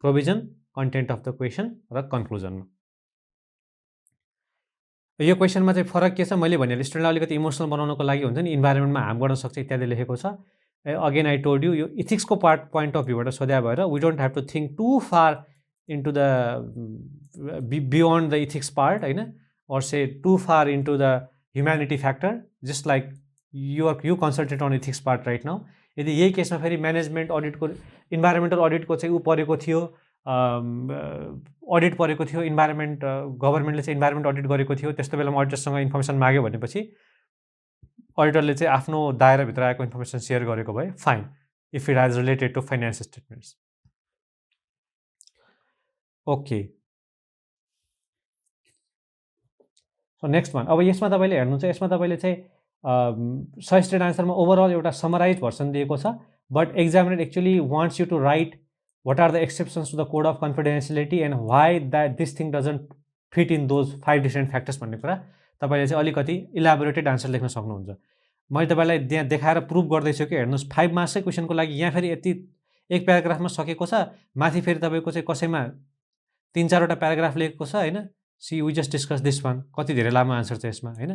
Provision, content of the question र कन्क्लुजनमा। यो क्वेसनमा चाहिँ फरक के छ मैले भने स्टुडेन्टलाई अलिकति इमोसनल बनाउनको लागि हुन्छ नि इन्भाइरोमेन्टमा हार्म गर्न सक्छ इत्यादि लेखेको छ। अगेन आई टोल्ड यु यो इथिक्सको पोइन्ट अफ भ्यूबाट सोध्या भएर we don't have to think too far into the beyond the ethics part होइन, or say too far into the humanity factor, just like you concentrate on ethics part right now. यदि यही केसमा फेरि management अडिटको environmental अडिटको चाहिँ ऊ परेको थियो, audit परेको थियो, इन्भाइरोमेन्ट गभर्मेन्टले चाहिँ इन्भाइरोमेन्ट अडिट गरेको थियो, त्यस्तो बेलामा अडिटरसँग इन्फर्मेसन माग्यो भनेपछि अडिटरले चाहिँ आफ्नो दायराभित्र आएको इन्फर्मेसन सेयर गरेको भए fine, if it has related to finance statements. Okay, so next one. अब यसमा तपाईँले हेर्नुहुन्छ, यसमा तपाईँले चाहिँ सजेस्टेड आन्सरमा ओभरअल एउटा समराइज भर्सन दिएको छ, but examiner actually wants you to write what are the exceptions to the code of confidentiality and why that this thing doesn't fit in those 5 different factors भन्ने कुरा तपाईले चाहिँ अलिकति elaborated answer लेख्न सक्नुहुन्छ। मैले तपाईलाई त्यहाँ देखाएर प्रुभ गर्दैछु कि हेर्नुहोस् 5 मार्क्सकै क्वेसनको लागि यहाँ फेरि यति एक प्याराग्राफमा सकेको छ, माथि फेरि तपाईँको चाहिँ कसैमा 3-4 वटा प्याराग्राफ लेखेको छ होइन। See we just discuss this one, कति धेरै लामो आन्सर छ यसमा होइन।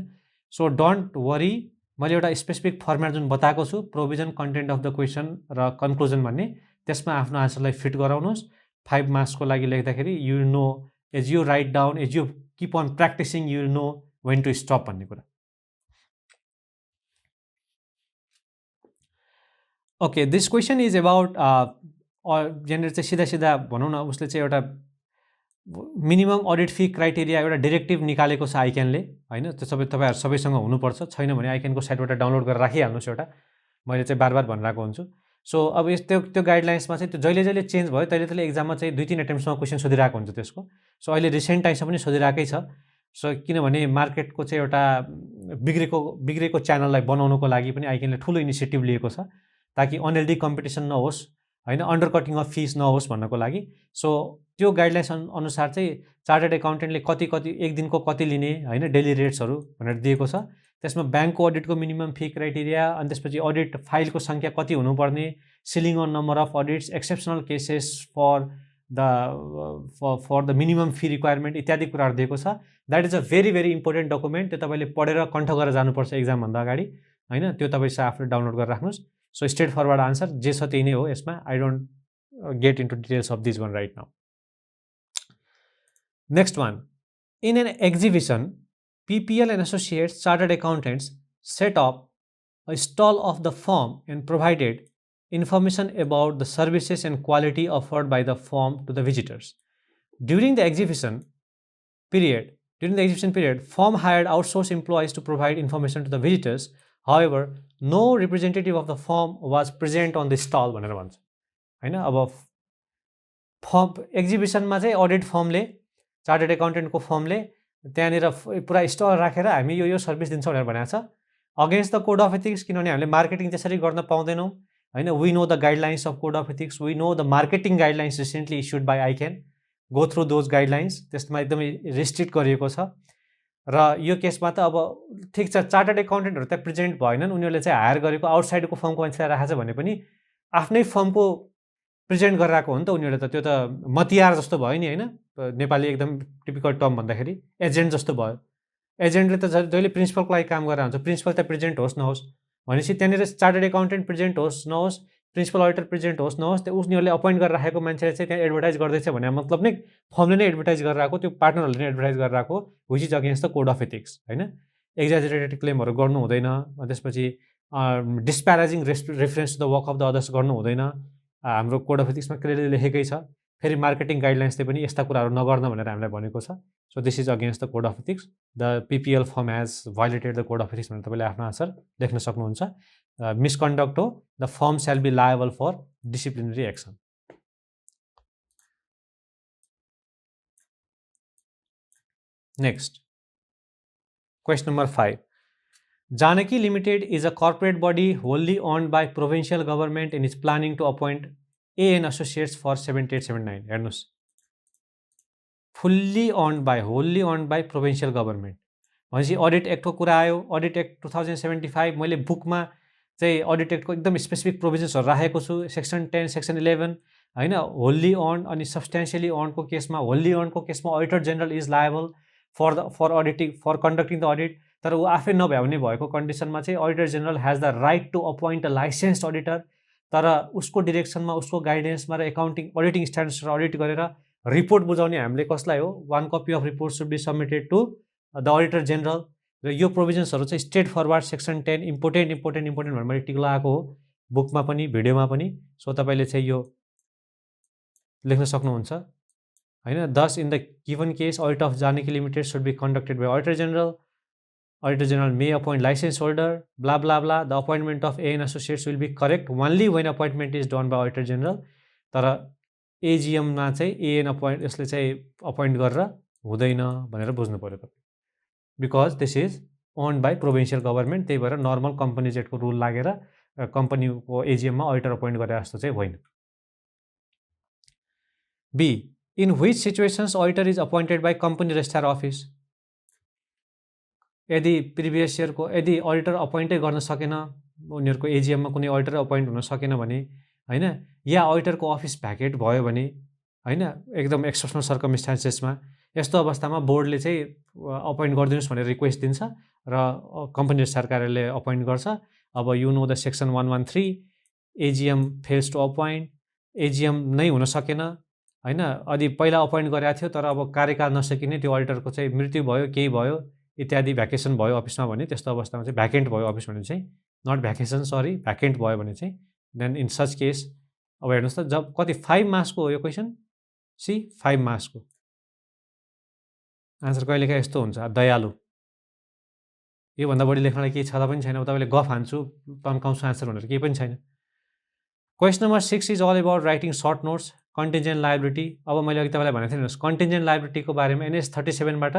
सो डोन्ट वरी, मैले एउटा स्पेसिफिक फर्मेट जुन बताएको छु, provision, content of the question र कन्क्लुजन भन्ने, त्यसमा आफ्नो आन्सरलाई फिट गराउनुहोस्। 5 मार्क्सको लागि लेख्दाखेरि you will know, as you write down, as you keep on practicing, you will know when to stop भन्ने कुरा। Okay, this question is about यहाँनिर चाहिँ सिधा सिधा भनौँ न, उसले चाहिँ एउटा मिनिमम अडिट फी क्राइटेरिया एउटा डिरेक्टिभ निकालेको छ आइक्यानले होइन। त्यो सबै तपाईँहरू सबैसँग हुनुपर्छ, छैन भने आइक्यानको साइटबाट डाउनलोड गरेर राखिहाल्नुहोस् एउटा, मैले चाहिँ बार बार भनिरहेको हुन्छु। सो अब त्यो गाइडलाइन्समा चाहिँ त्यो जहिले जहिले चेन्ज भयो तहिले तहिले एक्जाममा चाहिँ 2-3 एटेम्प्टसम्म क्वेसन सोधिरहेको हुन्छ त्यसको। सो अहिले रिसेन्ट टाइमसम्म पनि सोधिरहेकै छ। सो किनभने मार्केटको चाहिँ एउटा बिग्रेको च्यानललाई बनाउनको लागि पनि आइक्यानले ठुलो इनिसिएटिभ लिएको छ, ताकि अनहेल्दी कम्पिटिसन नहोस् होइन, अन्डर कटिङ अफ फिस नहोस् भन्नको लागि। सो त्यो गाइडलाइन्स अनुसार चाहिँ चार्टर्ड एकाउन्टेन्टले कति एक दिनको कति लिने होइन, डेली रेट्सहरू भनेर दिएको छ। त्यसमा ब्याङ्कको अडिटको मिनिमम फी क्राइटेरिया, अनि त्यसपछि अडिट फाइलको सङ्ख्या कति हुनुपर्ने, ceiling on number of audits, exceptional cases for the minimum fee requirement इत्यादि कुराहरू दिएको छ। That is a very very important document. त्यो तपाईँले पढेर कण्ठ गरेर जानुपर्छ एक्जामभन्दा अगाडि होइन। त्यो तपाईँ चाहिँ आफूले डाउनलोड गरेर राख्नुहोस्। सो स्ट्रेट फरवर्ड आन्सर जे छ त्यही नै हो यसमा। I don't get into details of this one right now. Next one, in an exhibition PPL and Associates Chartered Accountants set up a stall of the firm and provided information about the services and quality offered by the firm to the visitors. During the exhibition period, firm hired outsourced employees to provide information to the visitors. However, no representative of the firm was present on the stall भनेर भन्छ हैन। अब form एक्जिबिसनमा चाहिँ audit फर्मले, chartered एकाउन्टेन्टको फर्मले त्यहाँनिर पुरा stall राखेर हामी यो सर्भिस दिन्छौँ भनेर भनेको छ, against the code of ethics. किनभने हामीले मार्केटिङ त्यसरी गर्न पाउँदैनौँ होइन। We know the guidelines of code of ethics, we know the marketing guidelines recently issued by ICAN, go through those guidelines. त्यसमा एकदमै रिस्ट्रिक्ट गरिएको छ र यो केसमा त अब ठिक छ चार्टर्ड एकाउन्टेन्टहरू त प्रेजेन्ट भएनन्, उनीहरूले चाहिँ हायर गरेको आउटसाइडको फर्मको मान्छेलाई राखेको छ भने पनि आफ्नै फर्मको प्रेजेन्ट गरिरहेको हो नि त उनीहरूले त, त्यो त मतियार जस्तो भयो नि होइन, नेपाली एकदम टिपिकल टर्म भन्दाखेरि एजेन्ट जस्तो भयो। एजेन्टले त जहिले प्रिन्सिपलको लागि काम गरेर हुन्छ, प्रिन्सिपल त प्रेजेन्ट होस् नहोस्, भनेपछि त्यहाँनिर चार्टर्ड एकाउन्टेन्ट प्रेजेन्ट होस् नहोस्, प्रिन्सिपल अडिटर प्रेजेन्ट होस् नहोस्, त्यो उनीहरूले अपोइन्ट गरेर राखेको मान्छेले चाहिँ त्यहाँ एडभर्टाइज गर्दैछ भने मतलब नै फर्मले नै एडभर्टाइज गरेर आएको, त्यो पार्टनरहरूले नै एडभर्टाइज गरेर आएको, which is against the code of ethics होइन। एक्जाजरेटेड क्लेमहरू गर्नु हुँदैन, त्यसपछि disparaging reference to the work of the others गर्नु हुँदैन, हाम्रो कोड अफ एथिक्समा क्लियरली लेखेकै छ। फेरि मार्केटिङ गाइडलाइन्सले पनि यस्ता कुराहरू नगर्न भनेर हामीलाई भनेको छ। So this is against the code of ethics, the PPL firm has violated the code of ethics भनेर तपाईँले आफ्नो आन्सर लेख्न सक्नुहुन्छ। मिसकन्डक्ट हो, the firm shall be liable for disciplinary action. Next question number 5, Janaki Limited is a corporate body wholly owned by provincial government and is planning to appoint AN associates for 7879. हेर्नुस्, fully owned by, wholly owned by provincial government भनेपछि audit एक्टको कुरा आयो। Audit act 2075 मैले बुकमा चाहिँ audit एक्टको एकदम specific प्रोभिजन्सहरू राखेको छु, सेक्सन 10 सेक्सन 11 होइन। होल्ली ओन्ड अनि सब्सटेन्सियली ओन्डको केसमा, होल्ली ओन्डको केसमा auditor general is liable for auditing for conducting the audit, तर ऊ आफै नभ्याउने भएको कन्डिसनमा चाहिँ auditor general has the right to appoint a licensed auditor, तर उसको डिरेक्सनमा उसको गाइडेन्समा र एकाउन्टिङ अडिटिङ स्ट्यान्डर्ड्सहरू अडिट गरेर रिपोर्ट बुझाउने हामीले कसलाई हो, 1 copy of report should be submitted to the auditor general. र यो प्रोभिजन्सहरू चाहिँ स्ट्रेट फरवर्ड सेक्सन 10 इम्पोर्टेन्ट भनेर मैले टिक लगाएको हो बुकमा पनि भिडियोमा पनि। सो तपाईँले चाहिँ यो लेख्न सक्नुहुन्छ होइन। Thus in the given case audit of Janaki limited should be conducted by auditor general, Auditor General may appoint license holder, blah blah blah. The appointment of AN associates will be correct only when appointment is done by Auditor General. तर AGM मा चाहिँ AN appoint यसले चाहिँ appoint गरेर हुँदैन भनेर बुझ्नु पर्यो तपाईँ, because this is owned by provincial government. त्यही भएर नर्मल कम्पनी जेटको रुल लागेर कम्पनीको एजिएममा अडिटर अपोइन्ट गरे जस्तो चाहिँ होइन। B, in which situations auditor is appointed by company registrar office. यदि प्रिभियस इयरको यदि अडिटर अपोइन्टै गर्न सकेन, उनीहरूको एजिएममा कुनै अडिटर अपोइन्ट हुन सकेन भने होइन, या अडिटरको अफिस भ्याकेट भयो भने होइन, एकदम एक्सेप्सनल सर्कमस्टान्सेसमा, यस्तो अवस्थामा बोर्डले चाहिँ अपोइन्ट गरिदिनुहोस् भनेर रिक्वेस्ट दिन्छ र कम्पनी रजिस्ट्रार कार्यालयले अपोइन्ट गर्छ। अब you know the section 113, AGM fails to appoint, AGM नै हुन सकेन होइन, यदि पहिला अपोइन्ट गरेको थियो तर अब कार्यकाल नसकिने, त्यो अडिटरको चाहिँ मृत्यु भयो, केही भयो इत्यादि, भ्याकेसन भयो अफिसमा भने, त्यस्तो अवस्थामा चाहिँ भ्याकेन्ट भयो अफिस भने चाहिँ, नट भ्याकेसन सरी भ्याकेन्ट भयो भने चाहिँ, देन इन सच केस अब हेर्नुहोस् त, जब कति 5 मार्क्सको हो यो क्वेसन, सी 5 मार्क्सको आन्सर कहिलेकाहीँ यस्तो हुन्छ दयालु, योभन्दा बढी लेख्नलाई केही छँदा पनि छैन। अब तपाईँले गफ हान्छु तन्काउँछु आन्सर भनेर केही पनि छैन। Question number 6 is all about writing short notes contingent liability. अब मैले अघि तपाईँलाई भनेको थिएँ हेर्नुहोस्, कन्टिन्जेन्ट लायबिलिटीको बारेमा NS 37बाट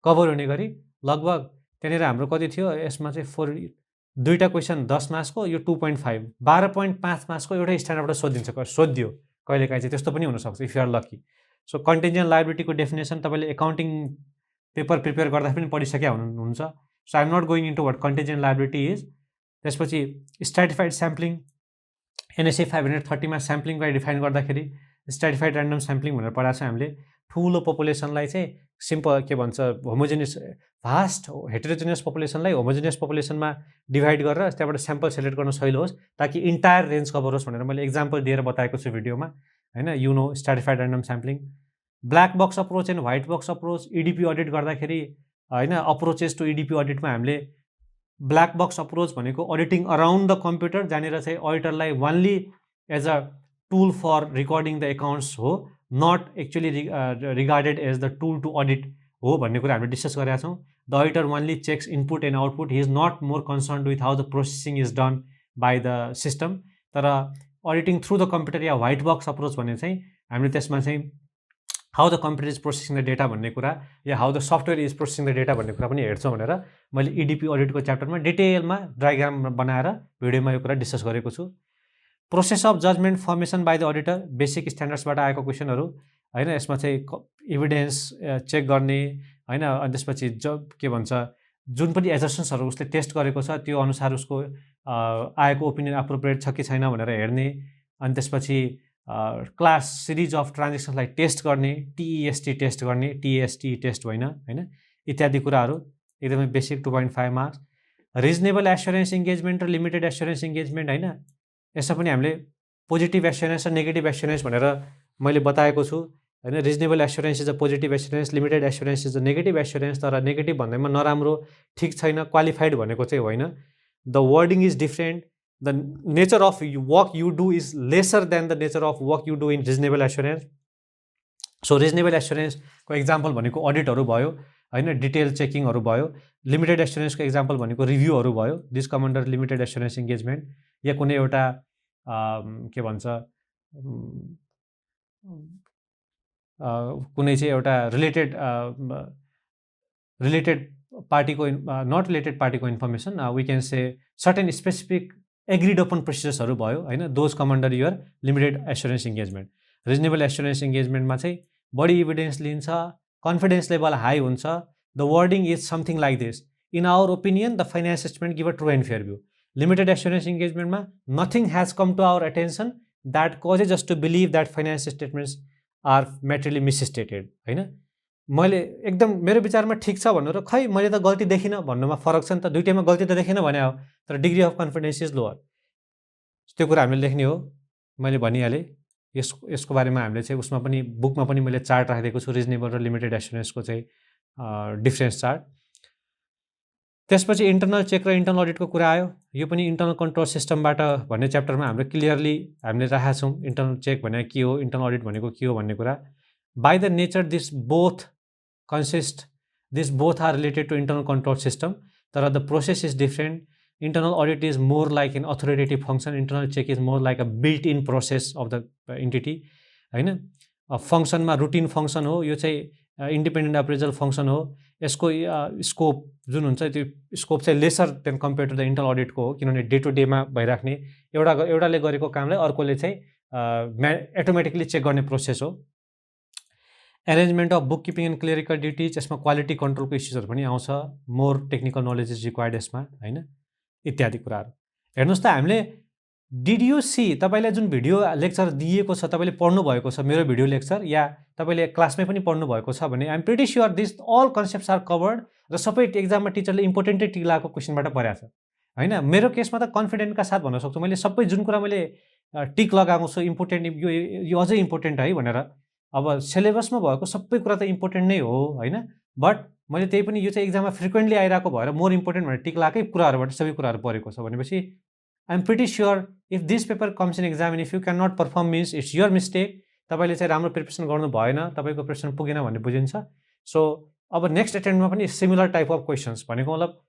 कभर हुने गरी लगभग त्यहाँनिर हाम्रो कति थियो, यसमा चाहिँ दुईवटा क्वेसन 10 मार्क्सको, यो 2.5 12.5 मार्क्सको एउटै स्ट्यान्डर्डबाट सोधियो कहिलेकाहीँ चाहिँ, त्यस्तो पनि हुनसक्छ if you are lucky. So contingent लायबिलिटीको डेफिनेसन तपाईँले एकाउन्टिङ पेपर प्रिपेयर गर्दा पनि पढिसक्या हुनुहुन्छ। So I am not going into what contingent liability is. त्यसपछि स्ट्राटिफाइड स्याम्पलिङ, NSA 530मा स्याम्पलिङलाई डिफाइन गर्दाखेरि स्ट्राटिफाइड ऱ्यान्डम स्याम्पलिङ भनेर पढाएको छ हामीले। ठुलो पपुलेसनलाई चाहिँ सिम्पल के भन्छ, होमोजेनियस भास्ट हेटेरोजेनियस पपुलेसनलाई होमोजेनियस पपुलेसनमा डिभाइड गरेर त्यहाँबाट स्याम्पल सेलेक्ट गर्न सजिलो होस्, ताकि इन्टायर रेन्ज कभर होस् भनेर मैले एक्जाम्पल दिएर बताएको छु भिडियोमा होइन। You know stratified random sampling, black box approach and white box approach. EDP audit गर्दाखेरि होइन, अप्रोचेस टु इडिपी अडिटमा हामीले ब्ल्याक बक्स अप्रोच भनेको अडिटिङ अराउन्ड द कम्प्युटर, जहाँनिर चाहिँ अडिटरलाई only as a tool for recording the accounts हो, not actually regarded as the tool to audit हो भन्ने कुरा हामीले डिस्कस गरेका छौँ। The auditor only checks input and output, he is not more concerned with how the processing is done by the system. तर auditing through the computer या white box approach भने चाहिँ हामीले त्यसमा चाहिँ how the computer is processing the data भन्ने कुरा या how the software is processing the data भन्ने कुरा पनि हेर्छौँ भनेर मैले इडिपी अडिटको च्याप्टरमा डिटेलमा डायग्राम बनाएर भिडियोमा यो कुरा डिस्कस गरेको छु। Process of judgement formation by the auditor, basic स्ट्यान्डर्ड्सबाट आएको क्वेसनहरू होइन। यसमा चाहिँ इभिडेन्स चेक गर्ने हैन। अनि त्यसपछि के भन्छ जुन पनि एजर्सन्सहरू उसले टेस्ट गरेको छ त्यो अनुसार उसको आएको ओपिनियन एप्रोप्रिएट छ कि छैन भनेर हेर्ने। अनि त्यसपछि क्लास सिरिज अफ ट्रान्जेक्सन्सलाई टेस्ट गर्ने, टिइएसटी टेस्ट गर्ने, टिएसटी टेस्ट होइन इत्यादि कुराहरू एकदमै basic 2.5 marks. Reasonable assurance engagement र लिमिटेड एस्योरेन्स इन्गेजमेन्ट होइन, यसमा पनि हामीले पोजिटिभ एस्योरेन्स र नेगेटिभ एस्योरेन्स भनेर मैले बताएको छु होइन। Reasonable assurance is a positive assurance, limited assurance is a negative assurance. तर नेगेटिभ भन्दैमा नराम्रो, ठिक छैन, क्वालिफाइड भनेको चाहिँ होइन। The wording is different, the nature of work you do is lesser than the nature of work you do in reasonable assurance. So reasonable एस्योरेन्सको example भनेको अडिटहरू भयो होइन, डिटेल चेकिङहरू भयो। लिमिटेड एस्योरेन्सको एक्जाम्पल भनेको रिभ्यूहरू भयो। This come under limited assurance engagement. या कुनै एउटा के भन्छ कुनै चाहिँ एउटा रिलेटेड पार्टीको नट रिलेटेड पार्टीको information, we can say certain specific agreed upon प्रोसिजर्सहरू भयो होइन, those come under your limited assurance engagement. Reasonable assurance इन्गेजमेन्टमा चाहिँ बढी इभिडेन्स लिन्छ, कन्फिडेन्स लेभल हाई हुन्छ। The wording is something like this, in our opinion the finance statement give a true and fair view. Limited assurance इन्गेजमेन्टमा nothing has come to our attention that causes us to believe that finance statements are materially misstated होइन। मैले एकदम मेरो विचारमा ठिक छ भन्नु र खै मैले त गल्ती देखिनँ भन्नुमा फरक छ नि त। दुइटैमा गल्ती त देखिनँ भने हो, तर degree of confidence is lower. त्यो कुरा हामीले लेख्ने हो। मैले भनिहालेँ यसको बारेमा हामीले चाहिँ उसमा पनि बुकमा पनि मैले चार्ट राखिदिएको छु, रिजनेबल र लिमिटेड एस्योरेन्सको चाहिँ डिफ्रेन्स चार्ट। त्यसपछि इन्टरनल चेक र इन्टरनल अडिटको कुरा आयो। यो पनि इन्टरनल कन्ट्रोल सिस्टमबाट भन्ने च्याप्टरमा हाम्रो क्लियरली हामीले राखेका छौँ इन्टरनल चेक भनेको के हो, इन्टरनल अडिट भनेको के हो भन्ने कुरा। By the nature this both are related to internal control system, तर the process is different. Internal audit is more like an authoritative function, internal check is more like a built in process of the entity होइन। फङ्सनमा routine function हो, यो चाहिँ independent appraisal function हो। यसको scope जुन हुन्छ त्यो स्कोप चाहिँ lesser than compare to the internal अडिटको हो, किनभने डे टु डेमा भइराख्ने एउटाले गरेको कामलाई अर्कोले चाहिँ एटोमेटिकली चेक गर्ने प्रोसेस हो। Arrangement of book keeping and clerical duties, यसमा क्वालिटी कन्ट्रोलको इस्युजहरू पनि आउँछ। More technical knowledge is required यसमा होइन, इत्यादि कुराहरू। हेर्नुहोस् त, हामीले डिड यु सी, तपाईँलाई जुन भिडियो लेक्चर दिएको छ, तपाईँले पढ्नु भएको छ मेरो भिडियो लेक्चर, या तपाईँले क्लासमै पनि पढ्नु भएको छ भने I'm pretty sure this all concepts are covered र सबै एक्जाममा टिचरले इम्पोर्टेन्टै टिक लगाएको क्वेसनबाट परेको छ होइन। मेरो केसमा त कन्फिडेन्टका साथ भन्न सक्छु मैले सबै जुन कुरा मैले टिक लगाएको छु इम्पोर्टेन्ट, यो अझै इम्पोर्टेन्ट है भनेर। अब सिलेबसमा भएको सबै कुरा त इम्पोर्टेन्ट नै हो होइन, बट मैले त्यही पनि यो चाहिँ एक्जाममा फ्रिक्वेन्टली आइरहेको भएर मोर इम्पोर्टेन्ट भनेर टिक लगाएकै कुराहरूबाट सबै कुराहरू परेको छ भनेपछि I'm pretty sure if this paper comes in exam and if you can not perform means it's your mistake. तपाईँले चाहिँ राम्रो प्रिपरेसन गर्नु भएन, तपाईँको प्रिपरेसन पुगेन भन्ने बुझिन्छ। सो अब नेक्स्ट एटेम्पमा पनि सिमिलर टाइप अफ क्वेसन्स भनेको मतलब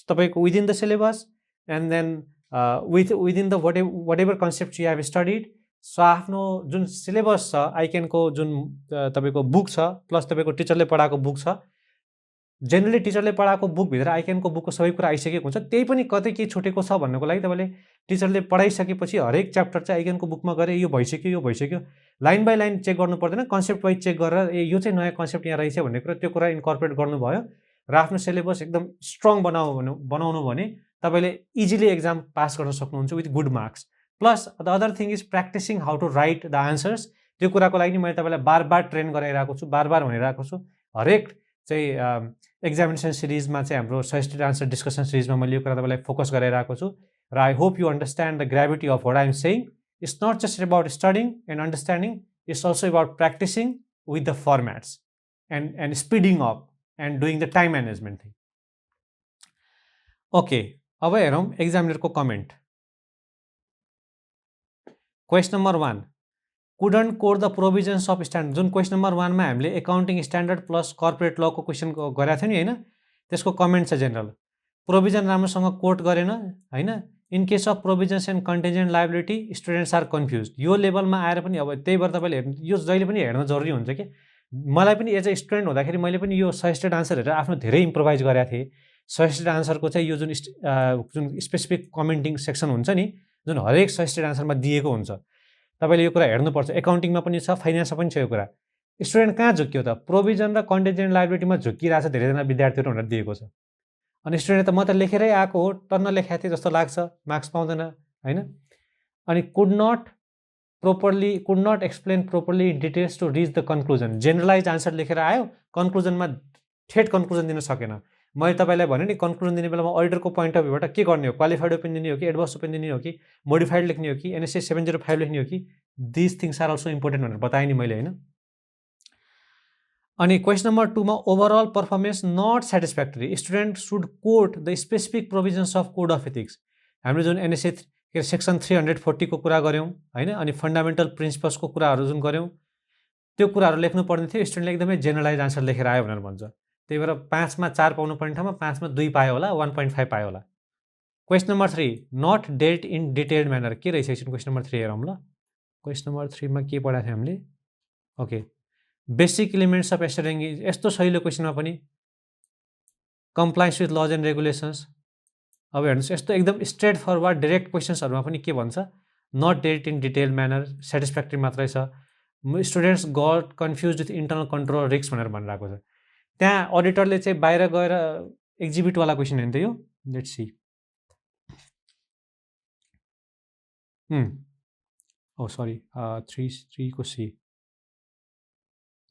तपाईँको within the syllabus and then within the whatever concept you have studied. So आफ्नो जुन सिलेबस छ, आइक्यानको जुन तपाईँको बुक छ प्लस तपाईँको टिचरले पढाएको बुक छ, जेनरली टिचरले पढाएको बुकभित्र आइक्यानको बुकको सबै कुरा आइसकेको हुन्छ, त्यही पनि कतै के छुटेको छ भन्नको लागि तपाईँले टिचरले पढाइसकेपछि हरेक च्याप्टर चाहिँ आइक्यानको बुकमा गएर यो भइसक्यो लाइन बाई लाइन चेक गर्नु पर्दैन, कन्सेप्ट वाइज चेक गरेर यो चाहिँ नयाँ कन्सेप्ट यहाँ रहेछ भन्ने कुरा त्यो कुरा इन्कर्पोरेट गर्नुभयो र आफ्नो सिलेबस एकदम स्ट्रङ बनाउनु भने तपाईँले इजिली एक्जाम पास गर्न सक्नुहुन्छ with good marks. Plus the other thing is practising how to write the answers. त्यो कुराको लागि मैले तपाईँलाई बार बार ट्रेन गराइरहेको छु, बार बार भनिरहेको छु। हरेक चाहिँ एक्जामिनेसन सिरिजमा चाहिँ हाम्रो सजेस्टेड आन्सर डिस्कसन सिरिजमा मैले यो कुरा तपाईँलाई फोकस गराइरहेको छु र I hope you understand the gravity of what I am saying. It's not just about studying and understanding, it's also about practicing with the formats and speeding up and doing the time management thing. Okay, अब हेरौँ एक्जामिनरको comment. Question number 1, couldn't quote the provisions of standard. जुन question number 1 मा हामीले accounting standard plus corporate लको question गरेको थियो नि होइन, त्यसको कमेन्ट छ जेनरल प्रोभिजन राम्रोसँग कोट गरेन होइन। In case of provisions and contingent liability students are confuse. यो लेभलमा आएर पनि अब त्यही भएर तपाईँले यो जहिले पनि हेर्न जरुरी हुन्छ कि मलाई पनि एज अ स्टुडेन्ट हुँदाखेरि मैले पनि यो सजेस्टेड आन्सर हेरेर आफ्नो धेरै इम्प्रोभाइज गरेको थिएँ। सजेस्टेड आन्सरको चाहिँ यो जुन स्पेसिफिक कमेन्टिङ सेक्सन हुन्छ नि, जुन हरेक सजेस्टेड आन्सरमा दिएको हुन्छ, तपाईँले यो कुरा हेर्नुपर्छ। एकाउन्टिङमा पनि छ, फाइनेन्समा पनि छ यो कुरा। स्टुडेन्ट कहाँ झुक्यो त प्रोभिजन र कन्टिजेन्ट लायबिलिटीमा झुकिरहेछ धेरैजना विद्यार्थीहरू भनेर दिएको छ अनि स्टुडेन्ट त म त लेखेरै आएको हो टन्न लेखाएको थिएँ जस्तो लाग्छ मार्क्स पाउँदैन हैन अनि could not explain properly in details to reach the conclusion generalise answer लेखेर आयो कन्क्लुजनमा ठेट कन्क्लुजन दिन सकेन मैले तपाईँलाई भने नि कन्क्लुजन दिने बेलामा अडिटरको पोइन्ट अफ भ्यूबाट के गर्ने हो क्वालिफाइड ओपिनियन दिने हो कि एडभर्स ओपिनियन दिने हो कि मोडिफाइड लेख्ने हो कि एनएसए 705 लेख्ने हो कि this things are also important भनेर बताएँ नि मैले होइन अनि क्वेसन नम्बर 2 मा overall performance not satisfactory student should quote the specific provisions of code of ethics हामीले जुन एनएसए सेक्सन 340 को कुरा गऱ्यौँ होइन अनि फन्डामेन्टल प्रिन्सिपल्सको कुराहरू जुन गऱ्यौँ त्यो कुराहरू लेख्नु पर्ने थियो स्टुडेन्टले एकदमै जेनरलाइज आन्सर लेखेर आयो भनेर भन्छ त्यही भएर 5 मा 4 पाउनु पर्ने ठाउँमा 5 मा 2 पायो होला 1.5 पायो होला क्वेसन नम्बर 3 नट डेट इन डिटेल्ड म्यानर के रहेछ एकछिन क्वेसन नम्बर 3 हेरौँ ल क्वेसन नम्बर 3 मा के पढाएको थियो हामीले ओके बेसिक एलिमेन्ट्स अफ एस्योरिङ यस्तो सहिलो क्वेसनमा पनि compliance with lodge and regulations अब हेर्नुहोस् यस्तो एकदम स्ट्रेट फरवर्ड डाइरेक्ट क्वेसन्सहरूमा पनि के भन्छ नट डेट इन डिटेल म्यानर सेटिस्फ्याक्ट्री मात्रै छ students got confuse with internal control risk भनेर भनिरहेको छ त्यहाँ अडिटरले चाहिँ बाहिर गएर एक्जिबिटवाला क्वेसन होइन त yo let's see oh sorry 3 को सी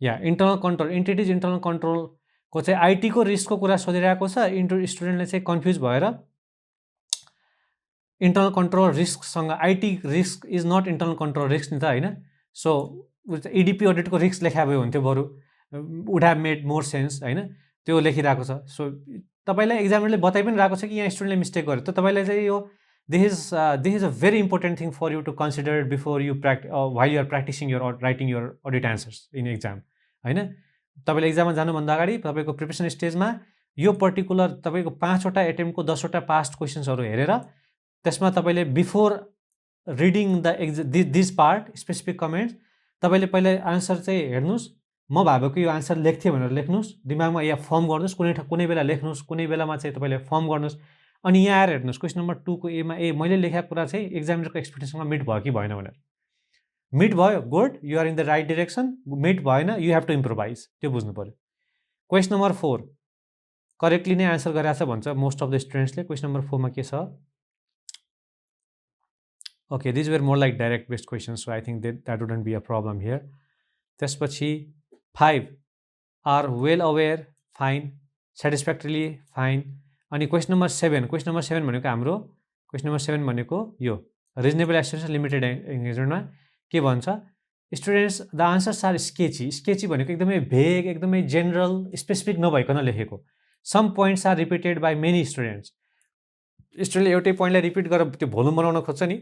या इन्टरनल कन्ट्रोल एन्टिटीज इन्टरनल कन्ट्रोलको चाहिँ आइटीको रिस्कको कुरा सोधिरहेको छ स्टुडेन्टले चाहिँ कन्फ्युज भएर इन्टरनल कन्ट्रोल रिस्कसँग IT risk is not internal control risk नि त होइन सो इडिपी अडिटको रिस्क लेखा भयो हुन्थ्यो बरु would have made more sense होइन त्यो लेखिरहेको छ सो तपाईँलाई एक्जामिनरले बताइ पनि रहेको छ कि यहाँ स्टुडेन्टले मिस्टेक गर्यो त तपाईँलाई चाहिँ यो this is a very important thing for you to consider before you while you're practising your writing your audit answers in exam होइन तपाईँले एक्जाममा जानुभन्दा अगाडि तपाईँको प्रिपरेसन स्टेजमा यो पर्टिकुलर तपाईँको 5वटा एटेम्पको 10वटा पास्ट क्वेसन्सहरू हेरेर त्यसमा तपाईँले before reading the this part specific comments तपाईँले पहिला आन्सर चाहिँ हेर्नुहोस् म भावेको यो आन्सर लेख्थेँ भनेर लेख्नुहोस् दिमागमा या फर्म गर्नुहोस् कुनै बेला लेख्नुहोस् कुनै बेलामा चाहिँ तपाईँले फर्म गर्नुहोस् अनि यहाँ आएर हेर्नुहोस् क्वेसन नम्बर 2 को एमा मैले लेखेको कुरा चाहिँ एक्जामिनरको एक्सपेक्टेसनमा मिट भयो कि भएन भनेर मिट भयो good you are in the right direction meet भएन यु हेभ टु इम्प्रोभाइज त्यो बुझ्नु पऱ्यो क्वेसन नम्बर 4 करेक्टली नै आन्सर गरेछ भन्छ मोस्ट अफ द स्टुडेन्ट्सले क्वेसन नम्बर 4 मा के छ okay these were more like direct based questions so I think that wouldn't be a problem here त्यसपछि 5 are well aware fine satisfactorily fine अनि question number 7 भनेको हाम्रो क्वेसन नम्बर 7 भनेको यो रिजनेबल एस्टिमेसन लिमिटेड एङ्गेजमेन्टमा के भन्छ students the answers are sketchy भनेको एकदमै भेग एकदमै जेनरल स्पेसिफिक नभइकन लेखेको some points are repeated by many स्टुडेन्टले एउटै पोइन्टलाई रिपिट गरेर त्यो भोल्युम बनाउन खोज्छ नि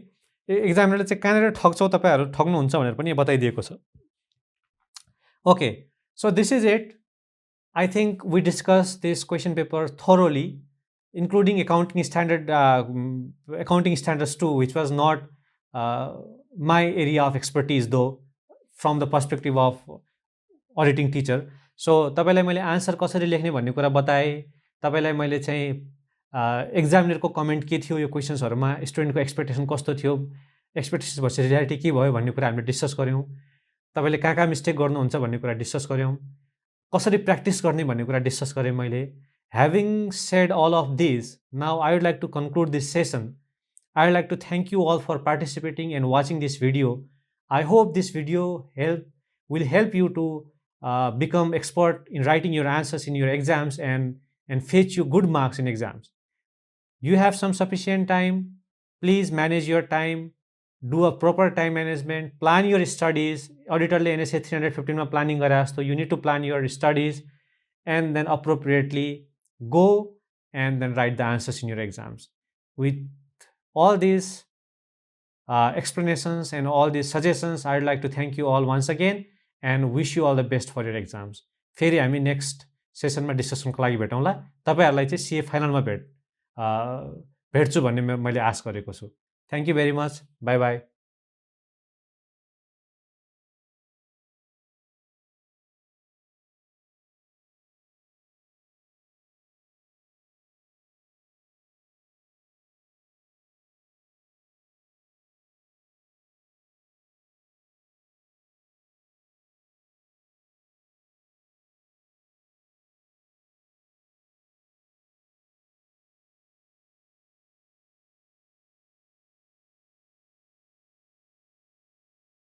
एक्जामिनरले चाहिँ कहाँनिर ठग्छौ तपाईँहरू ठग्नुहुन्छ भनेर पनि बताइदिएको छ okay so this is it I think we discuss this question paper thoroughly including accounting standards too, which was not my area of expertise though, from the perspective of auditing teacher. So तपाईलाई मैले answer कसरी लेख्ने भन्ने कुरा बताएँ तपाईलाई मैले चाहिँ एक्जामिनरको कमेन्ट के थियो यो क्वेसन्सहरुमा स्टुडेन्टको एक्सपेक्टेसन कस्तो थियो एक्सपेक्टेसन भर्सेस रियालिटी के भयो भन्ने कुरा हामीले डिस्कस गर्यौं तपाईले कहाँ मिस्टेक गर्नुहुन्छ भन्ने कुरा डिस्कस गर्यौं कसरी प्र्याक्टिस गर्ने भन्ने कुरा डिस्कस गरेँ मैले Having said all of this, now I would like to conclude this session. I would like to thank you all for participating and watching this video. I hope this video will help you to become expert in writing your answers in your exams and fetch you good marks in exams. You have some sufficient time. Please manage your time. Do a proper time management. Plan your studies. Auditor NSA 315 ma planning gare jasto you need to plan your studies and then appropriately go and then write the answers in your exams. With all these explanations and all these suggestions, I would like to thank you all once again and wish you all the best for your exams. फेरि हामी next सेसनमा डिस्कसनको लागि भेटौँला तपाईहरुलाई चाहिँ CA फाइनलमा भेट्छु भन्ने मैले आश गरेको छु. Thank you very much. By by.